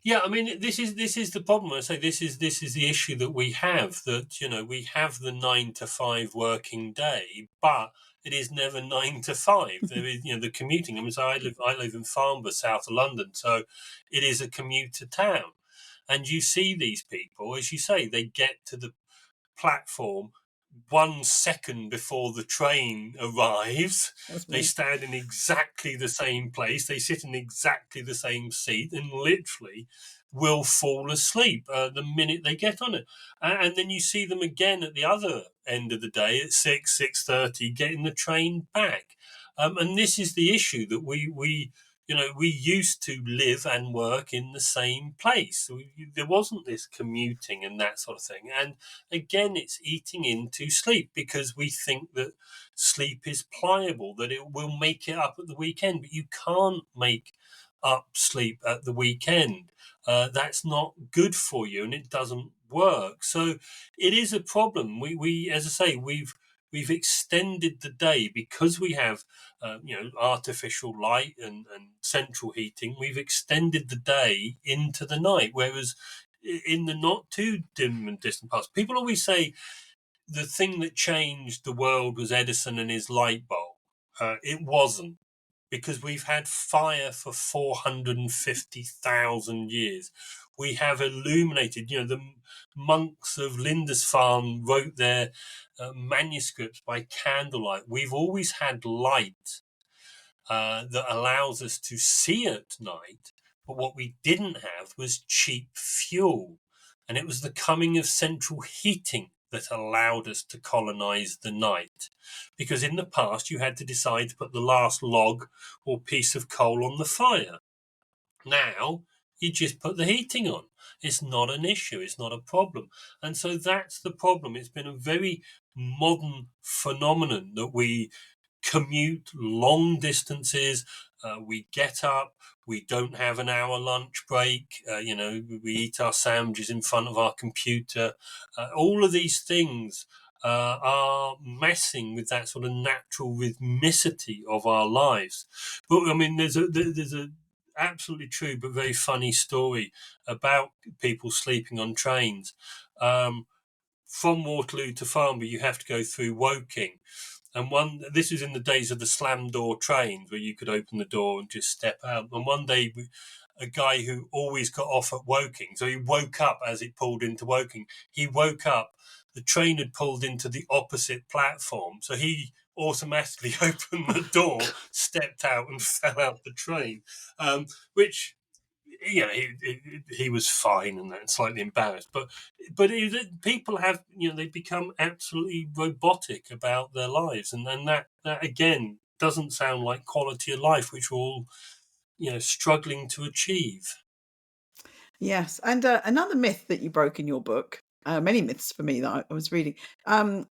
Yeah, I mean, this is the problem. I say this is the issue that we have. That we have the 9 to 5 working day, but it is never 9 to 5. There is the commuting. I mean, so I live in Farnborough, south of London, so it is a commuter town, and you see these people, as you say, they get to the platform 1 second before the train arrives. That's They me. stand in exactly the same place. They sit in exactly the same seat and literally will fall asleep the minute they get on it. And then you see them again at the other end of the day at 6:30, getting the train back. And this is the issue that we used to live and work in the same place. There wasn't this commuting and that sort of thing. And again, it's eating into sleep because we think that sleep is pliable, that it will make it up at the weekend. But you can't make up sleep at the weekend. That's not good for you, and it doesn't work. So it is a problem. We as I say, we've extended the day because we have artificial light and central heating. We've extended the day into the night, whereas in the not too dim and distant past, people always say the thing that changed the world was Edison and his light bulb. It wasn't, because we've had fire for 450,000 years. We have illuminated, the monks of Lindisfarne wrote their manuscripts by candlelight. We've always had light that allows us to see at night. But what we didn't have was cheap fuel. And it was the coming of central heating that allowed us to colonize the night. Because in the past, you had to decide to put the last log or piece of coal on the fire. Now, you just put the heating on. It's not an issue. It's not a problem. And so that's the problem. It's been a very modern phenomenon that we commute long distances. We get up. We don't have an hour lunch break. We eat our sandwiches in front of our computer. All of these things are messing with that sort of natural rhythmicity of our lives. But I mean, there's a absolutely true but very funny story about people sleeping on trains. From Waterloo to Farnborough, you have to go through Woking. And this was in the days of the slam door trains where you could open the door and just step out. And one day, a guy who always got off at Woking, so he woke up as it pulled into Woking. He woke up, the train had pulled into the opposite platform. So he automatically opened the door, stepped out, and fell out the train, which he was fine and that, slightly embarrassed, but people have they become absolutely robotic about their lives, and that again doesn't sound like quality of life, which we're all struggling to achieve. Yes, and another myth that you broke in your book, many myths for me that I was reading.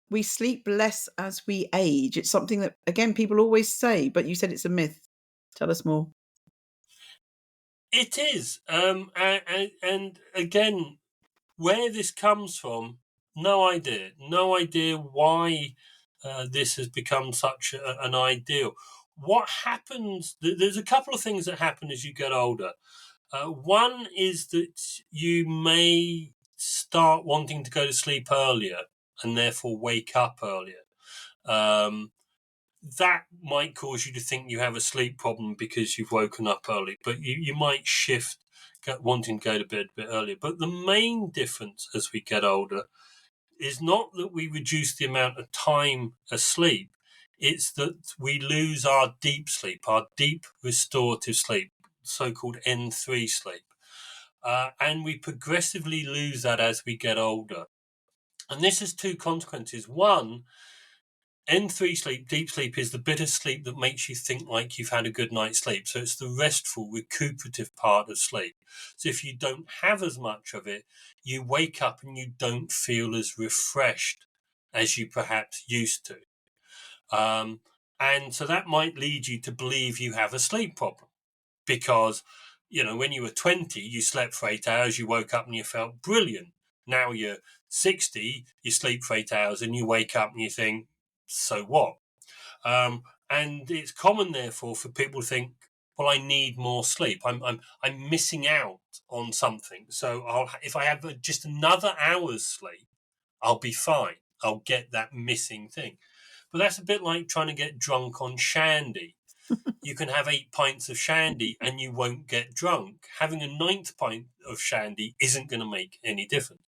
We sleep less as we age. It's something that, again, people always say, but you said it's a myth. Tell us more. It is, and again, where this comes from, No idea. No idea why this has become such an ideal. What happens? There's a couple of things that happen as you get older. One is that you may start wanting to go to sleep earlier and therefore wake up earlier. Um, that might cause you to think you have a sleep problem because you've woken up early, but you might shift wanting to go to bed a bit earlier. But the main difference as we get older is not that we reduce the amount of time asleep, it's that we lose our deep sleep, our deep restorative sleep, so-called N3 sleep. And we progressively lose that as we get older. And this has two consequences. One, N3 sleep, deep sleep, is the bit of sleep that makes you think like you've had a good night's sleep. So it's the restful, recuperative part of sleep. So if you don't have as much of it, you wake up and you don't feel as refreshed as you perhaps used to. And so that might lead you to believe you have a sleep problem because, when you were 20, you slept for 8 hours, you woke up and you felt brilliant. Now you're 60, you sleep for 8 hours and you wake up and you think, so what? And it's common, therefore, for people to think, well, I need more sleep. I'm missing out on something. So if I have just another hour's sleep, I'll be fine. I'll get that missing thing. But that's a bit like trying to get drunk on shandy. You can have 8 pints of shandy and you won't get drunk. Having a ninth pint of shandy isn't going to make any difference.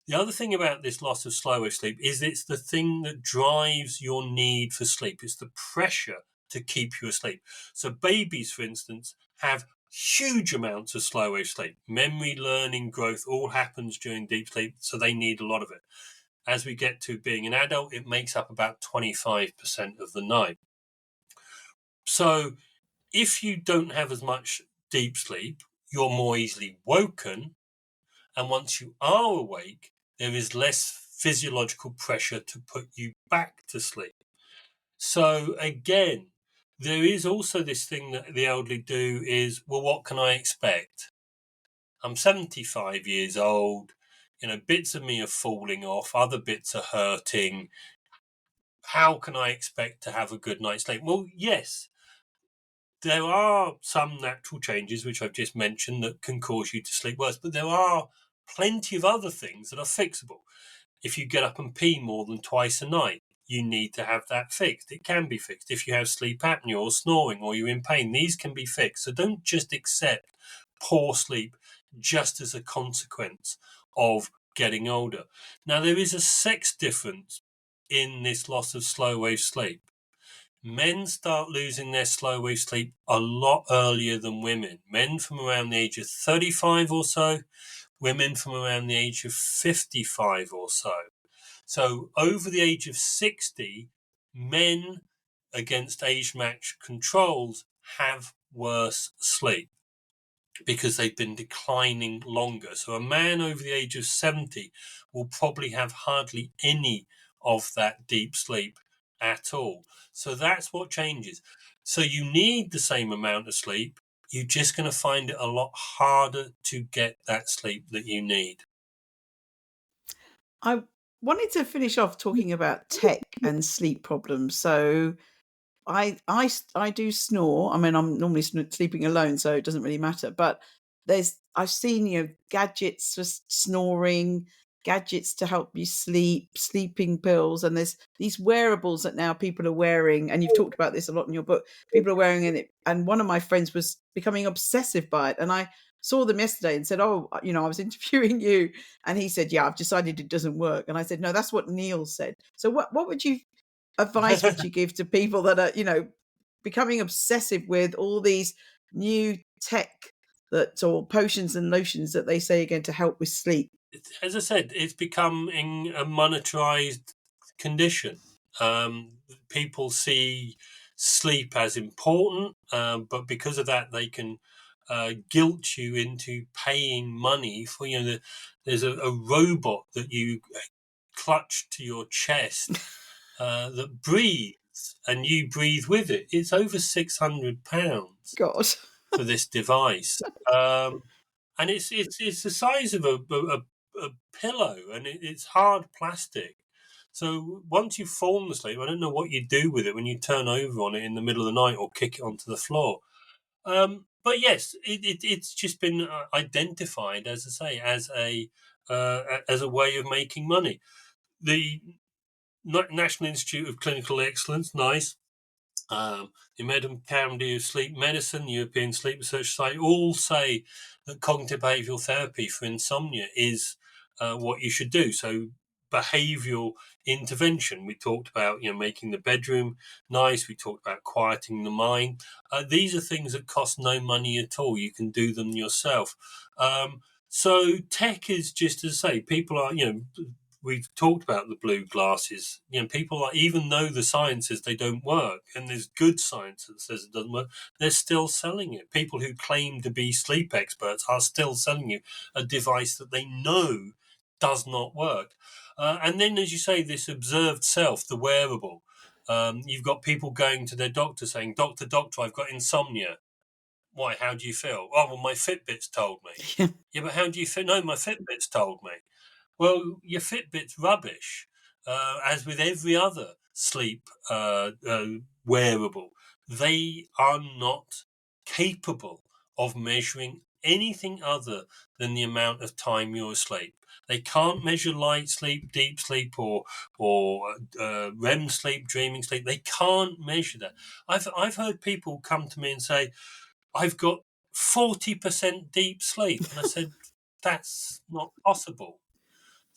The other thing about this loss of slow wave sleep is it's the thing that drives your need for sleep. It's the pressure to keep you asleep. So babies, for instance, have huge amounts of slow wave sleep. Memory, learning, growth all happens during deep sleep, so they need a lot of it. As we get to being an adult, it makes up about 25% of the night. So if you don't have as much deep sleep, you're more easily woken. And once you are awake, there is less physiological pressure to put you back to sleep. So again, there is also this thing that the elderly do is, well, what can I expect? I'm 75 years old. Bits of me are falling off. Other bits are hurting. How can I expect to have a good night's sleep? Well, yes, there are some natural changes, which I've just mentioned, that can cause you to sleep worse, but there are plenty of other things that are fixable. If you get up and pee more than twice a night, you need to have that fixed. It can be fixed. If you have sleep apnea or snoring or you're in pain, these can be fixed. So don't just accept poor sleep just as a consequence of getting older. Now, there is a sex difference in this loss of slow wave sleep. Men start losing their slow wave sleep a lot earlier than women. Men from around the age of 35 or so, women from around the age of 55 or so. So over the age of 60, men against age-matched controls have worse sleep because they've been declining longer. So a man over the age of 70 will probably have hardly any of that deep sleep at all. So that's what changes. So you need the same amount of sleep. You're just going to find it a lot harder to get that sleep that you need. I wanted to finish off talking about tech and sleep problems. So I do snore. I mean, I'm normally sleeping alone, so it doesn't really matter. But I've seen gadgets for snoring, gadgets to help you sleep, sleeping pills, and there's these wearables that now people are wearing. And you've talked about this a lot in your book. People are wearing it, and one of my friends was becoming obsessive by it, and I saw them yesterday and said, "Oh, I was interviewing you," and he said, "Yeah, I've decided it doesn't work." And I said, "No, that's what Neil said." So what would you advice would you give to people that are becoming obsessive with all these new tech or potions and lotions that they say are going to help with sleep? As I said, it's becoming a monetized condition. People see sleep as important, but because of that, they can guilt you into paying money for. There's a robot that you clutch to your chest that breathes, and you breathe with it. It's over £600 God. for this device, and it's the size of a pillow, and it's hard plastic. So once you've fallen asleep, I don't know what you do with it when you turn over on it in the middle of the night or kick it onto the floor. But yes, it's just been identified, as I say, as a way of making money. The National Institute of Clinical Excellence, NICE, the American Academy of Sleep Medicine, European Sleep Research Society, all say that cognitive behavioral therapy for insomnia is what you should do. So behavioral intervention. We talked about, making the bedroom nice. We talked about quieting the mind. These are things that cost no money at all. You can do them yourself. So tech is just to say, people are, we've talked about the blue glasses. People are, even though the science says they don't work, and there's good science that says it doesn't work, they're still selling it. People who claim to be sleep experts are still selling you a device that they know does not work. And then, as you say, this observed self, the wearable. You've got people going to their doctor saying, Doctor, I've got insomnia. Why? How do you feel? Oh, well, my Fitbit's told me. Yeah. Yeah, but how do you feel? No, my Fitbit's told me. Well, your Fitbit's rubbish, as with every other sleep wearable. They are not capable of measuring anything other than the amount of time you're asleep. They can't measure light sleep, deep sleep, or REM sleep, dreaming sleep. They can't measure that. I've heard people come to me and say, "I've got 40% deep sleep," and I said, "That's not possible.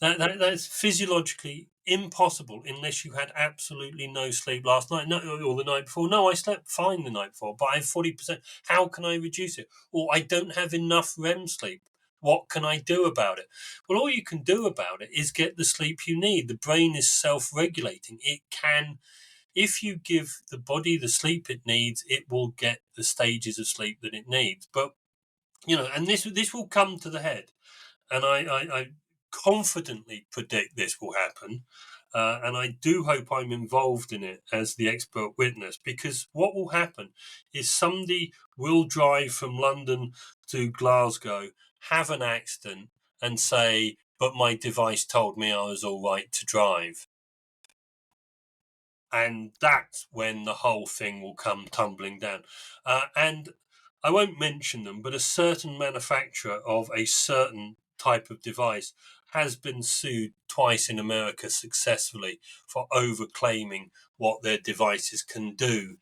That's physiologically impossible unless you had absolutely no sleep last night, no, or the night before. No, I slept fine the night before, but I have 40%. How can I reduce it? Or I don't have enough REM sleep. What can I do about it?" Well, all you can do about it is get the sleep you need. The brain is self-regulating. It can, if you give the body the sleep it needs, it will get the stages of sleep that it needs. But and this will come to the head, and I confidently predict this will happen. And I do hope I'm involved in it as the expert witness, because what will happen is somebody will drive from London to Glasgow, have an accident, and say, "But my device told me I was all right to drive." And that's when the whole thing will come tumbling down. And I won't mention them, but a certain manufacturer of a certain type of device has been sued twice in America successfully for overclaiming what their devices can do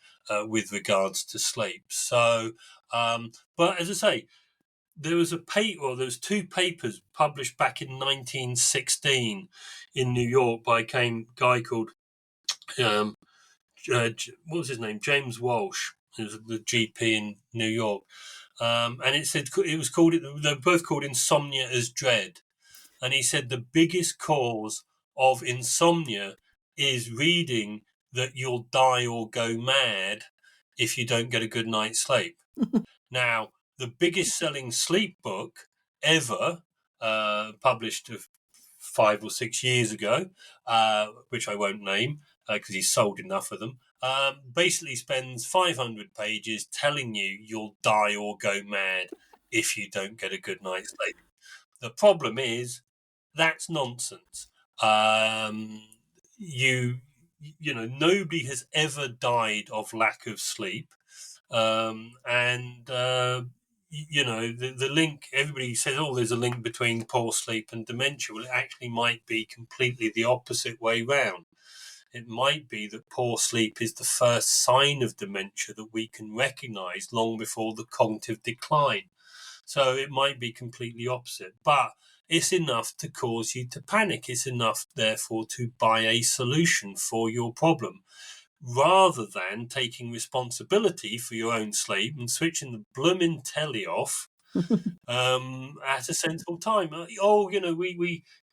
with regards to sleep. So, but as I say, there was two papers published back in 1916 in New York by a guy called um, what was his name? James Walsh, who was the GP in New York. And it said it was called. They're both called insomnia as dread. And he said the biggest cause of insomnia is reading that you'll die or go mad if you don't get a good night's sleep. Now, the biggest selling sleep book ever, published 5 or 6 years ago, which I won't name because he's sold enough of them, basically spends 500 pages telling you you'll die or go mad if you don't get a good night's sleep. The problem is that's nonsense. You nobody has ever died of lack of sleep. And the link, everybody says, oh, there's a link between poor sleep and dementia. Well, it actually might be completely the opposite way round. It might be that poor sleep is the first sign of dementia that we can recognize long before the cognitive decline. So it might be completely opposite, but it's enough to cause you to panic. It's enough, therefore, to buy a solution for your problem, rather than taking responsibility for your own sleep and switching the blooming telly off at a sensible time.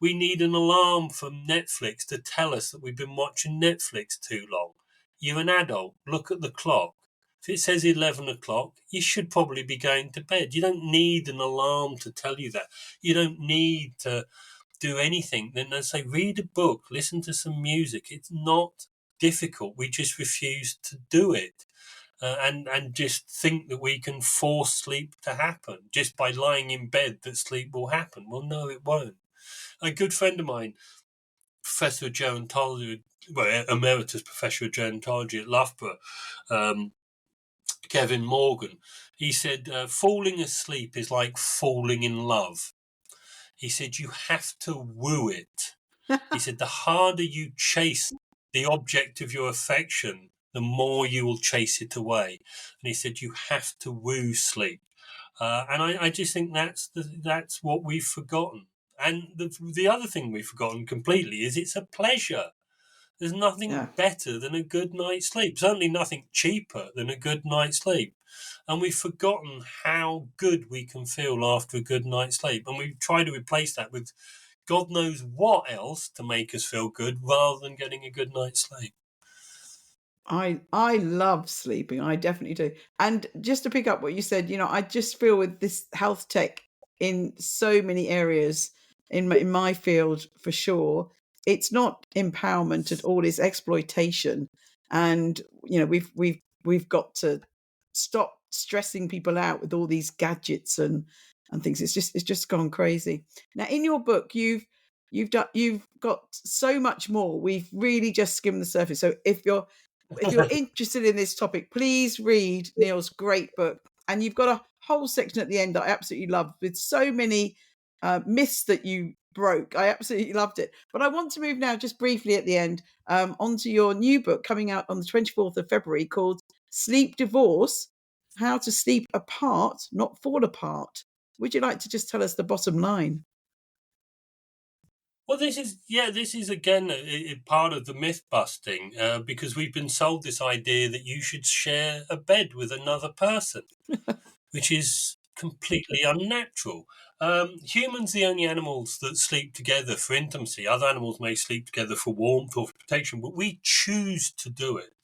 We need an alarm from Netflix to tell us that we've been watching Netflix too long. You're an adult. Look at the clock. If it says 11 o'clock, you should probably be going to bed. You don't need an alarm to tell you that. You don't need to do anything. Then they say, read a book, listen to some music. It's not difficult. We just refuse to do it. And just think that we can force sleep to happen just by lying in bed, that sleep will happen. Well, no, it won't. A good friend of mine, Professor of Gerontology, well, Emeritus Professor of Gerontology at Loughborough, Kevin Morgan, he said, falling asleep is like falling in love. He said, you have to woo it. He said, the harder you chase the object of your affection, the more you will chase it away. And he said, you have to woo sleep. And I just think that's what we've forgotten. And the other thing we've forgotten completely is it's a pleasure. There's nothing Yeah. better than a good night's sleep. Certainly nothing cheaper than a good night's sleep. And we've forgotten how good we can feel after a good night's sleep. And we've tried to replace that with God knows what else to make us feel good rather than getting a good night's sleep. I love sleeping. I definitely do. And just to pick up what you said, I just feel with this health tech in so many areas in my field for sure, it's not empowerment at all, it's exploitation. And we've got to stop stressing people out with all these gadgets and things. It's just gone crazy. Now in your book you've got so much more. We've really just skimmed the surface. So if you're interested in this topic, please read Neil's great book. And you've got a whole section at the end that I absolutely love with so many myths that you broke. I absolutely loved it. But I want to move now just briefly at the end onto your new book coming out on the 24th of February called Sleep Divorce, How to Sleep Apart, Not Fall Apart. Would you like to just tell us the bottom line? Well, this is again a part of the myth busting because we've been sold this idea that you should share a bed with another person, which is completely unnatural. Humans are the only animals that sleep together for intimacy. Other animals may sleep together for warmth or for protection, but we choose to do it.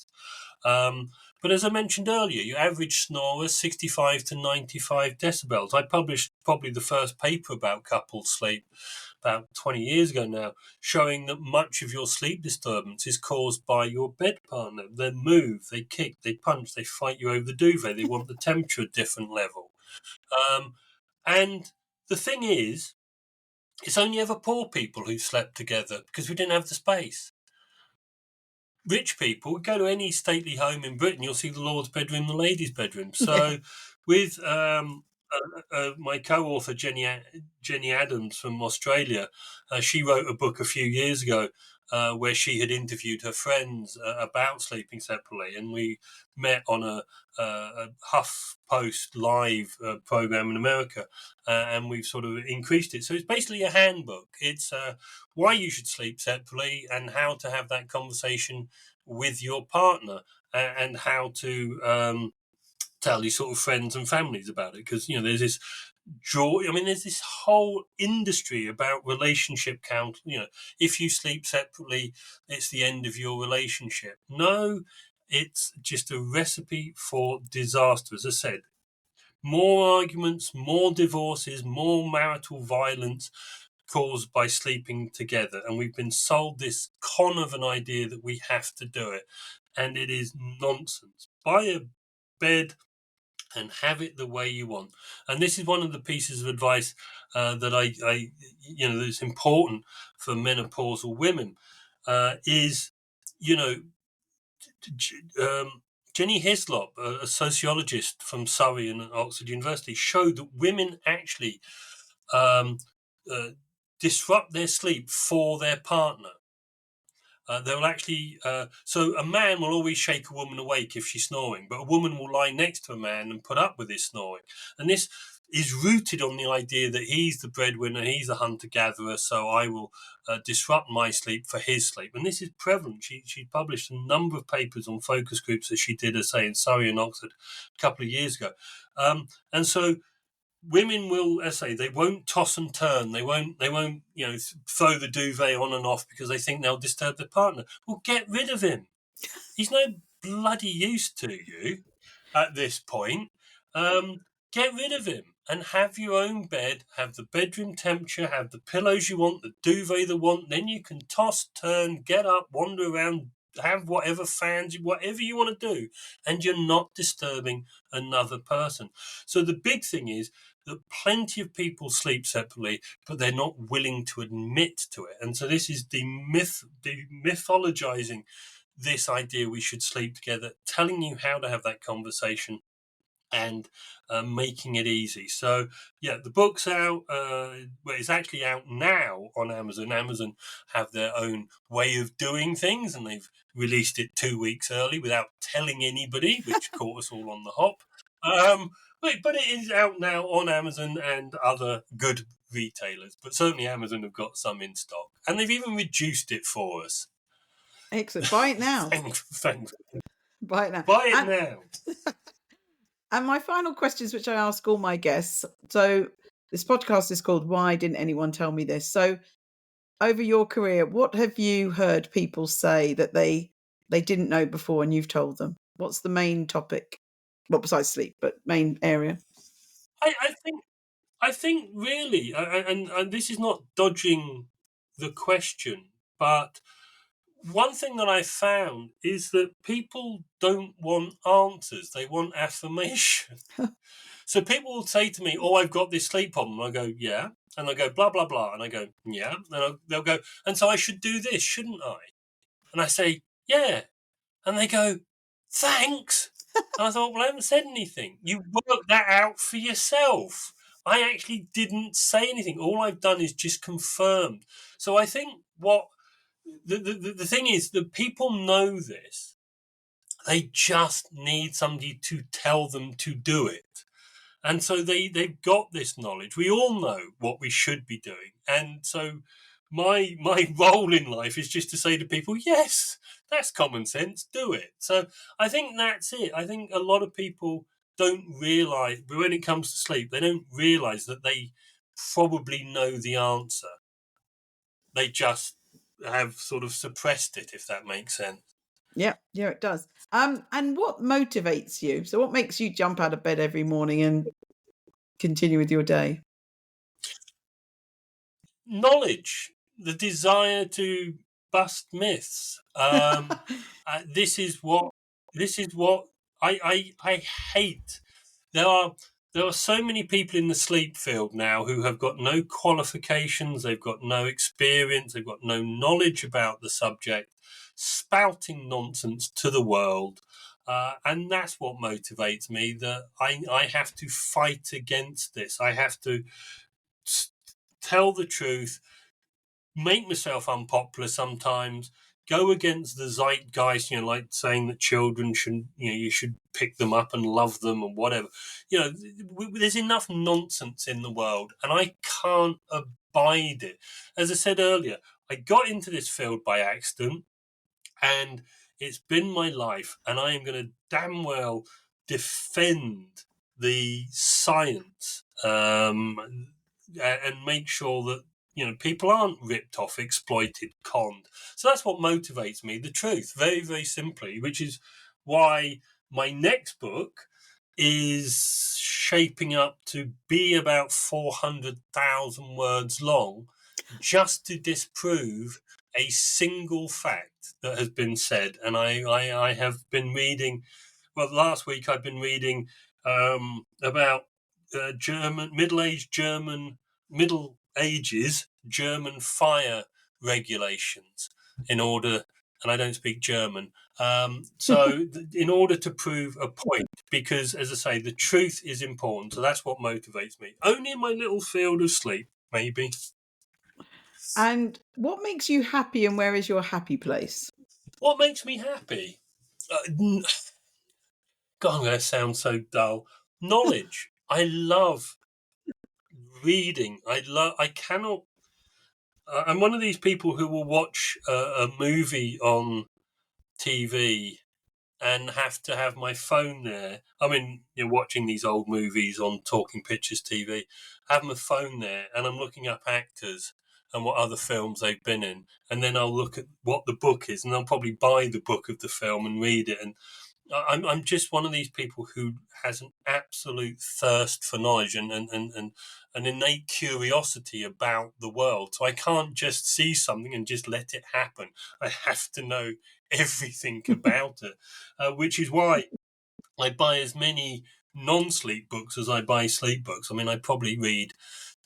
But as I mentioned earlier, your average snorer 65 to 95 decibels. I published probably the first paper about couples sleep about 20 years ago now, showing that much of your sleep disturbance is caused by your bed partner. They move, they kick, they punch, they fight you over the duvet, they want the temperature at a different level. And the thing is, it's only ever poor people who slept together because we didn't have the space. Rich people, go to any stately home in Britain, you'll see the Lord's bedroom, the lady's bedroom. So with my co-author, Jenny Adams from Australia, she wrote a book a few years ago where she had interviewed her friends about sleeping separately. And we met on a HuffPost live program in America, and we've sort of increased it. So it's basically a handbook. It's why you should sleep separately and how to have that conversation with your partner and how to tell your sort of friends and families about it. Because, there's this there's this whole industry about relationship count. If you sleep separately, it's the end of your relationship. No, it's just a recipe for disaster. As I said, more arguments, more divorces, more marital violence caused by sleeping together. And we've been sold this con of an idea that we have to do it. And it is nonsense. Buy a bed and have it the way you want. And this is one of the pieces of advice that that's important for menopausal women is, Jenny Hislop, a sociologist from Surrey and Oxford University, showed that women actually um, disrupt their sleep for their partner. They'll actually, so a man will always shake a woman awake if she's snoring, but a woman will lie next to a man and put up with his snoring. And this is rooted on the idea that he's the breadwinner, he's the hunter-gatherer, so I will disrupt my sleep for his sleep. And this is prevalent. She published a number of papers on focus groups that she did, as say, in Surrey and Oxford a couple of years ago. And so women will, as I say, they won't toss and turn. They won't, throw the duvet on and off because they think they'll disturb their partner. Well, get rid of him. He's no bloody use to you at this point. Get rid of him and have your own bed, have the bedroom temperature, have the pillows you want, the duvet you want. Then you can toss, turn, get up, wander around, have whatever fans, whatever you want to do, and you're not disturbing another person. So the big thing is, that plenty of people sleep separately, but they're not willing to admit to it. And so this is mythologizing this idea we should sleep together, telling you how to have that conversation, and making it easy. So yeah, the book's out. Well, it's actually out now on Amazon. Amazon have their own way of doing things, and they've released it 2 weeks early without telling anybody, which caught us all on the hop. But it is out now on Amazon and other good retailers. But certainly Amazon have got some in stock, and they've even reduced it for us. Excellent. Buy it now. Thanks. Buy it now. Buy it now. And my final questions, which I ask all my guests. So this podcast is called Why Didn't Anyone Tell Me This? So over your career, what have you heard people say that they didn't know before and you've told them? What's the main topic? Well, besides sleep, but main area. I think really, and this is not dodging the question, but one thing that I found is that people don't want answers; they want affirmation. So people will say to me, "Oh, I've got this sleep problem," and I go, "Yeah," and I go, "Blah blah blah," and I go, "Yeah," and they'll go, "And so I should do this, shouldn't I?" And I say, "Yeah," and they go, "Thanks." And I thought, well, I haven't said anything. You work that out for yourself. I actually didn't say anything. All I've done is just confirmed. So I think what the thing is that people know this. They just need somebody to tell them to do it. And so they've got this knowledge. We all know what we should be doing. And so my role in life is just to say to people, yes, that's common sense, do it. So I think that's it. I think a lot of people don't realize, but when it comes to sleep, they don't realize that they probably know the answer. They just have sort of suppressed it, if that makes sense. Yeah, it does. And what motivates you? So what makes you jump out of bed every morning and continue with your day? Knowledge, the desire to bust myths. This is what I hate. There are so many people in the sleep field now who have got no qualifications, they've got no experience, they've got no knowledge about the subject, spouting nonsense to the world. And that's what motivates me, that I have to fight against this. I have to tell the truth, make myself unpopular sometimes, go against the zeitgeist, like saying that children should, you should pick them up and love them and whatever. There's enough nonsense in the world, and I can't abide it. As I said earlier, I got into this field by accident, and it's been my life, and I am going to damn well defend the science, and make sure that people aren't ripped off, exploited, conned. So that's what motivates me, the truth, very, very simply, which is why my next book is shaping up to be about 400,000 words long, just to disprove a single fact that has been said. And I have been reading, well, last week I've been reading about Middle Ages German fire regulations in order, and I don't speak German, in order to prove a point, because, as I say, the truth is important. So that's what motivates me. Only in my little field of sleep, maybe. And what makes you happy and where is your happy place? What makes me happy? God, I'm going to sound so dull. Knowledge. I love reading. I cannot. I'm one of these people who will watch a movie on TV and have to have my phone there. I mean, you're watching these old movies on Talking Pictures TV. I have my phone there, and I'm looking up actors and what other films they've been in, and then I'll look at what the book is, and I'll probably buy the book of the film and read it. And I'm just one of these people who has an absolute thirst for knowledge and an innate curiosity about the world. So I can't just see something and just let it happen. I have to know everything about it, which is why I buy as many non-sleep books as I buy sleep books. I mean, I probably read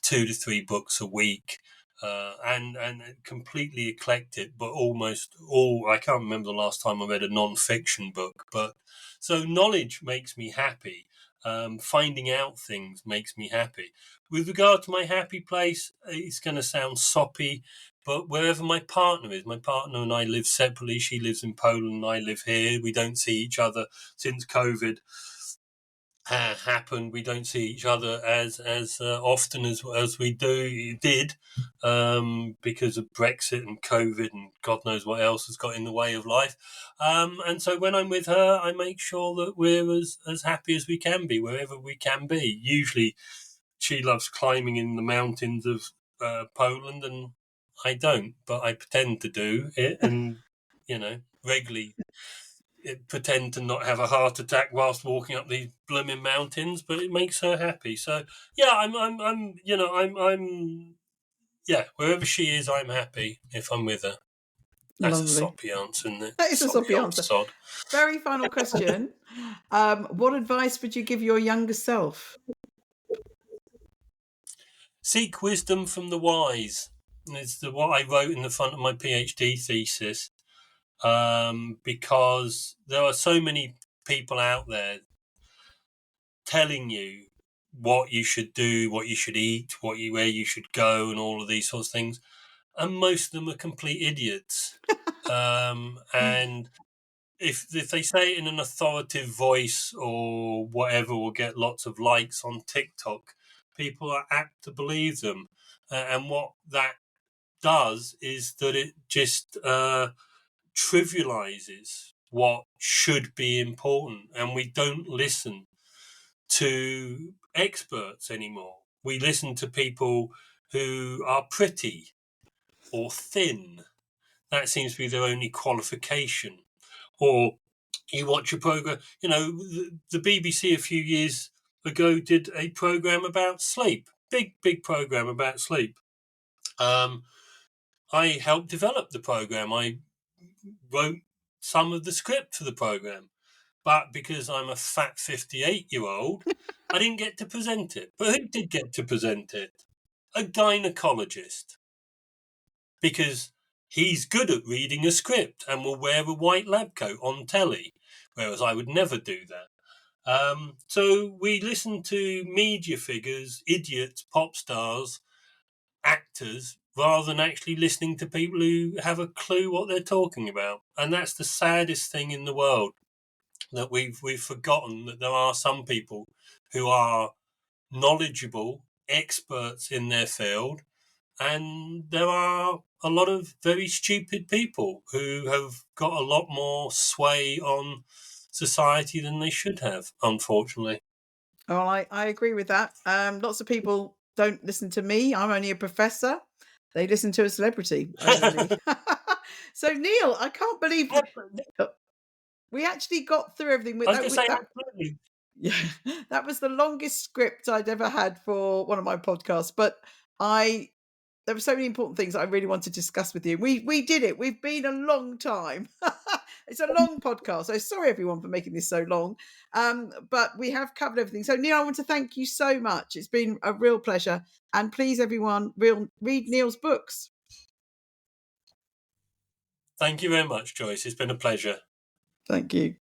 2 to 3 books a week, and completely eclectic, but almost all. I can't remember the last time I read a non-fiction book, but so knowledge makes me happy. Finding out things makes me happy. With regard to my happy place, it's going to sound soppy, but wherever my partner is, my partner and I live separately. She lives in Poland and I live here. We don't see each other since COVID happened. We don't see each other as often as we did because of Brexit and COVID and God knows what else has got in the way of life. And so when I'm with her, I make sure that we're as happy as we can be wherever we can be. Usually, she loves climbing in the mountains of Poland, and I don't, but I pretend to do it, and regularly pretend to not have a heart attack whilst walking up these blooming mountains, but it makes her happy. So yeah, yeah, wherever she is, I'm happy if I'm with her. That's a Lovely. soppy answer, isn't it? That is a Sorry, soppy old answer. sod. Very final question. What advice would you give your younger self? Seek wisdom from the wise. It's what I wrote in the front of my PhD thesis, because there are so many people out there telling you what you should do, what you should eat, where you should go, and all of these sorts of things. And most of them are complete idiots. And if they say it in an authoritative voice or whatever, will get lots of likes on TikTok, people are apt to believe them. And what that does is that it just trivializes what should be important, and we don't listen to experts anymore. We listen to people who are pretty or thin. That seems to be their only qualification. Or you watch a program, the BBC a few years ago did a program about sleep. Big program about sleep. I helped develop the program. I wrote some of the script for the program. But because I'm a fat 58-year-old, I didn't get to present it. But who did get to present it? A gynecologist. Because he's good at reading a script and will wear a white lab coat on telly, whereas I would never do that. So we listen to media figures, idiots, pop stars, actors, rather than actually listening to people who have a clue what they're talking about. And that's the saddest thing in the world, that we've forgotten that there are some people who are knowledgeable, experts in their field, and there are a lot of very stupid people who have got a lot more sway on society than they should have, unfortunately. Oh, I agree with that. Lots of people don't listen to me. I'm only a professor. They listen to a celebrity over me. So, Neil, I can't believe we actually got through everything. I was going to say, absolutely. Yeah, that was the longest script I'd ever had for one of my podcasts. But there were so many important things I really wanted to discuss with you. We did it. We've been a long time. It's a long podcast. So sorry everyone for making this so long. But we have covered everything. So Neil, I want to thank you so much. It's been a real pleasure. And please, everyone, read Neil's books. Thank you very much, Joyce. It's been a pleasure. Thank you.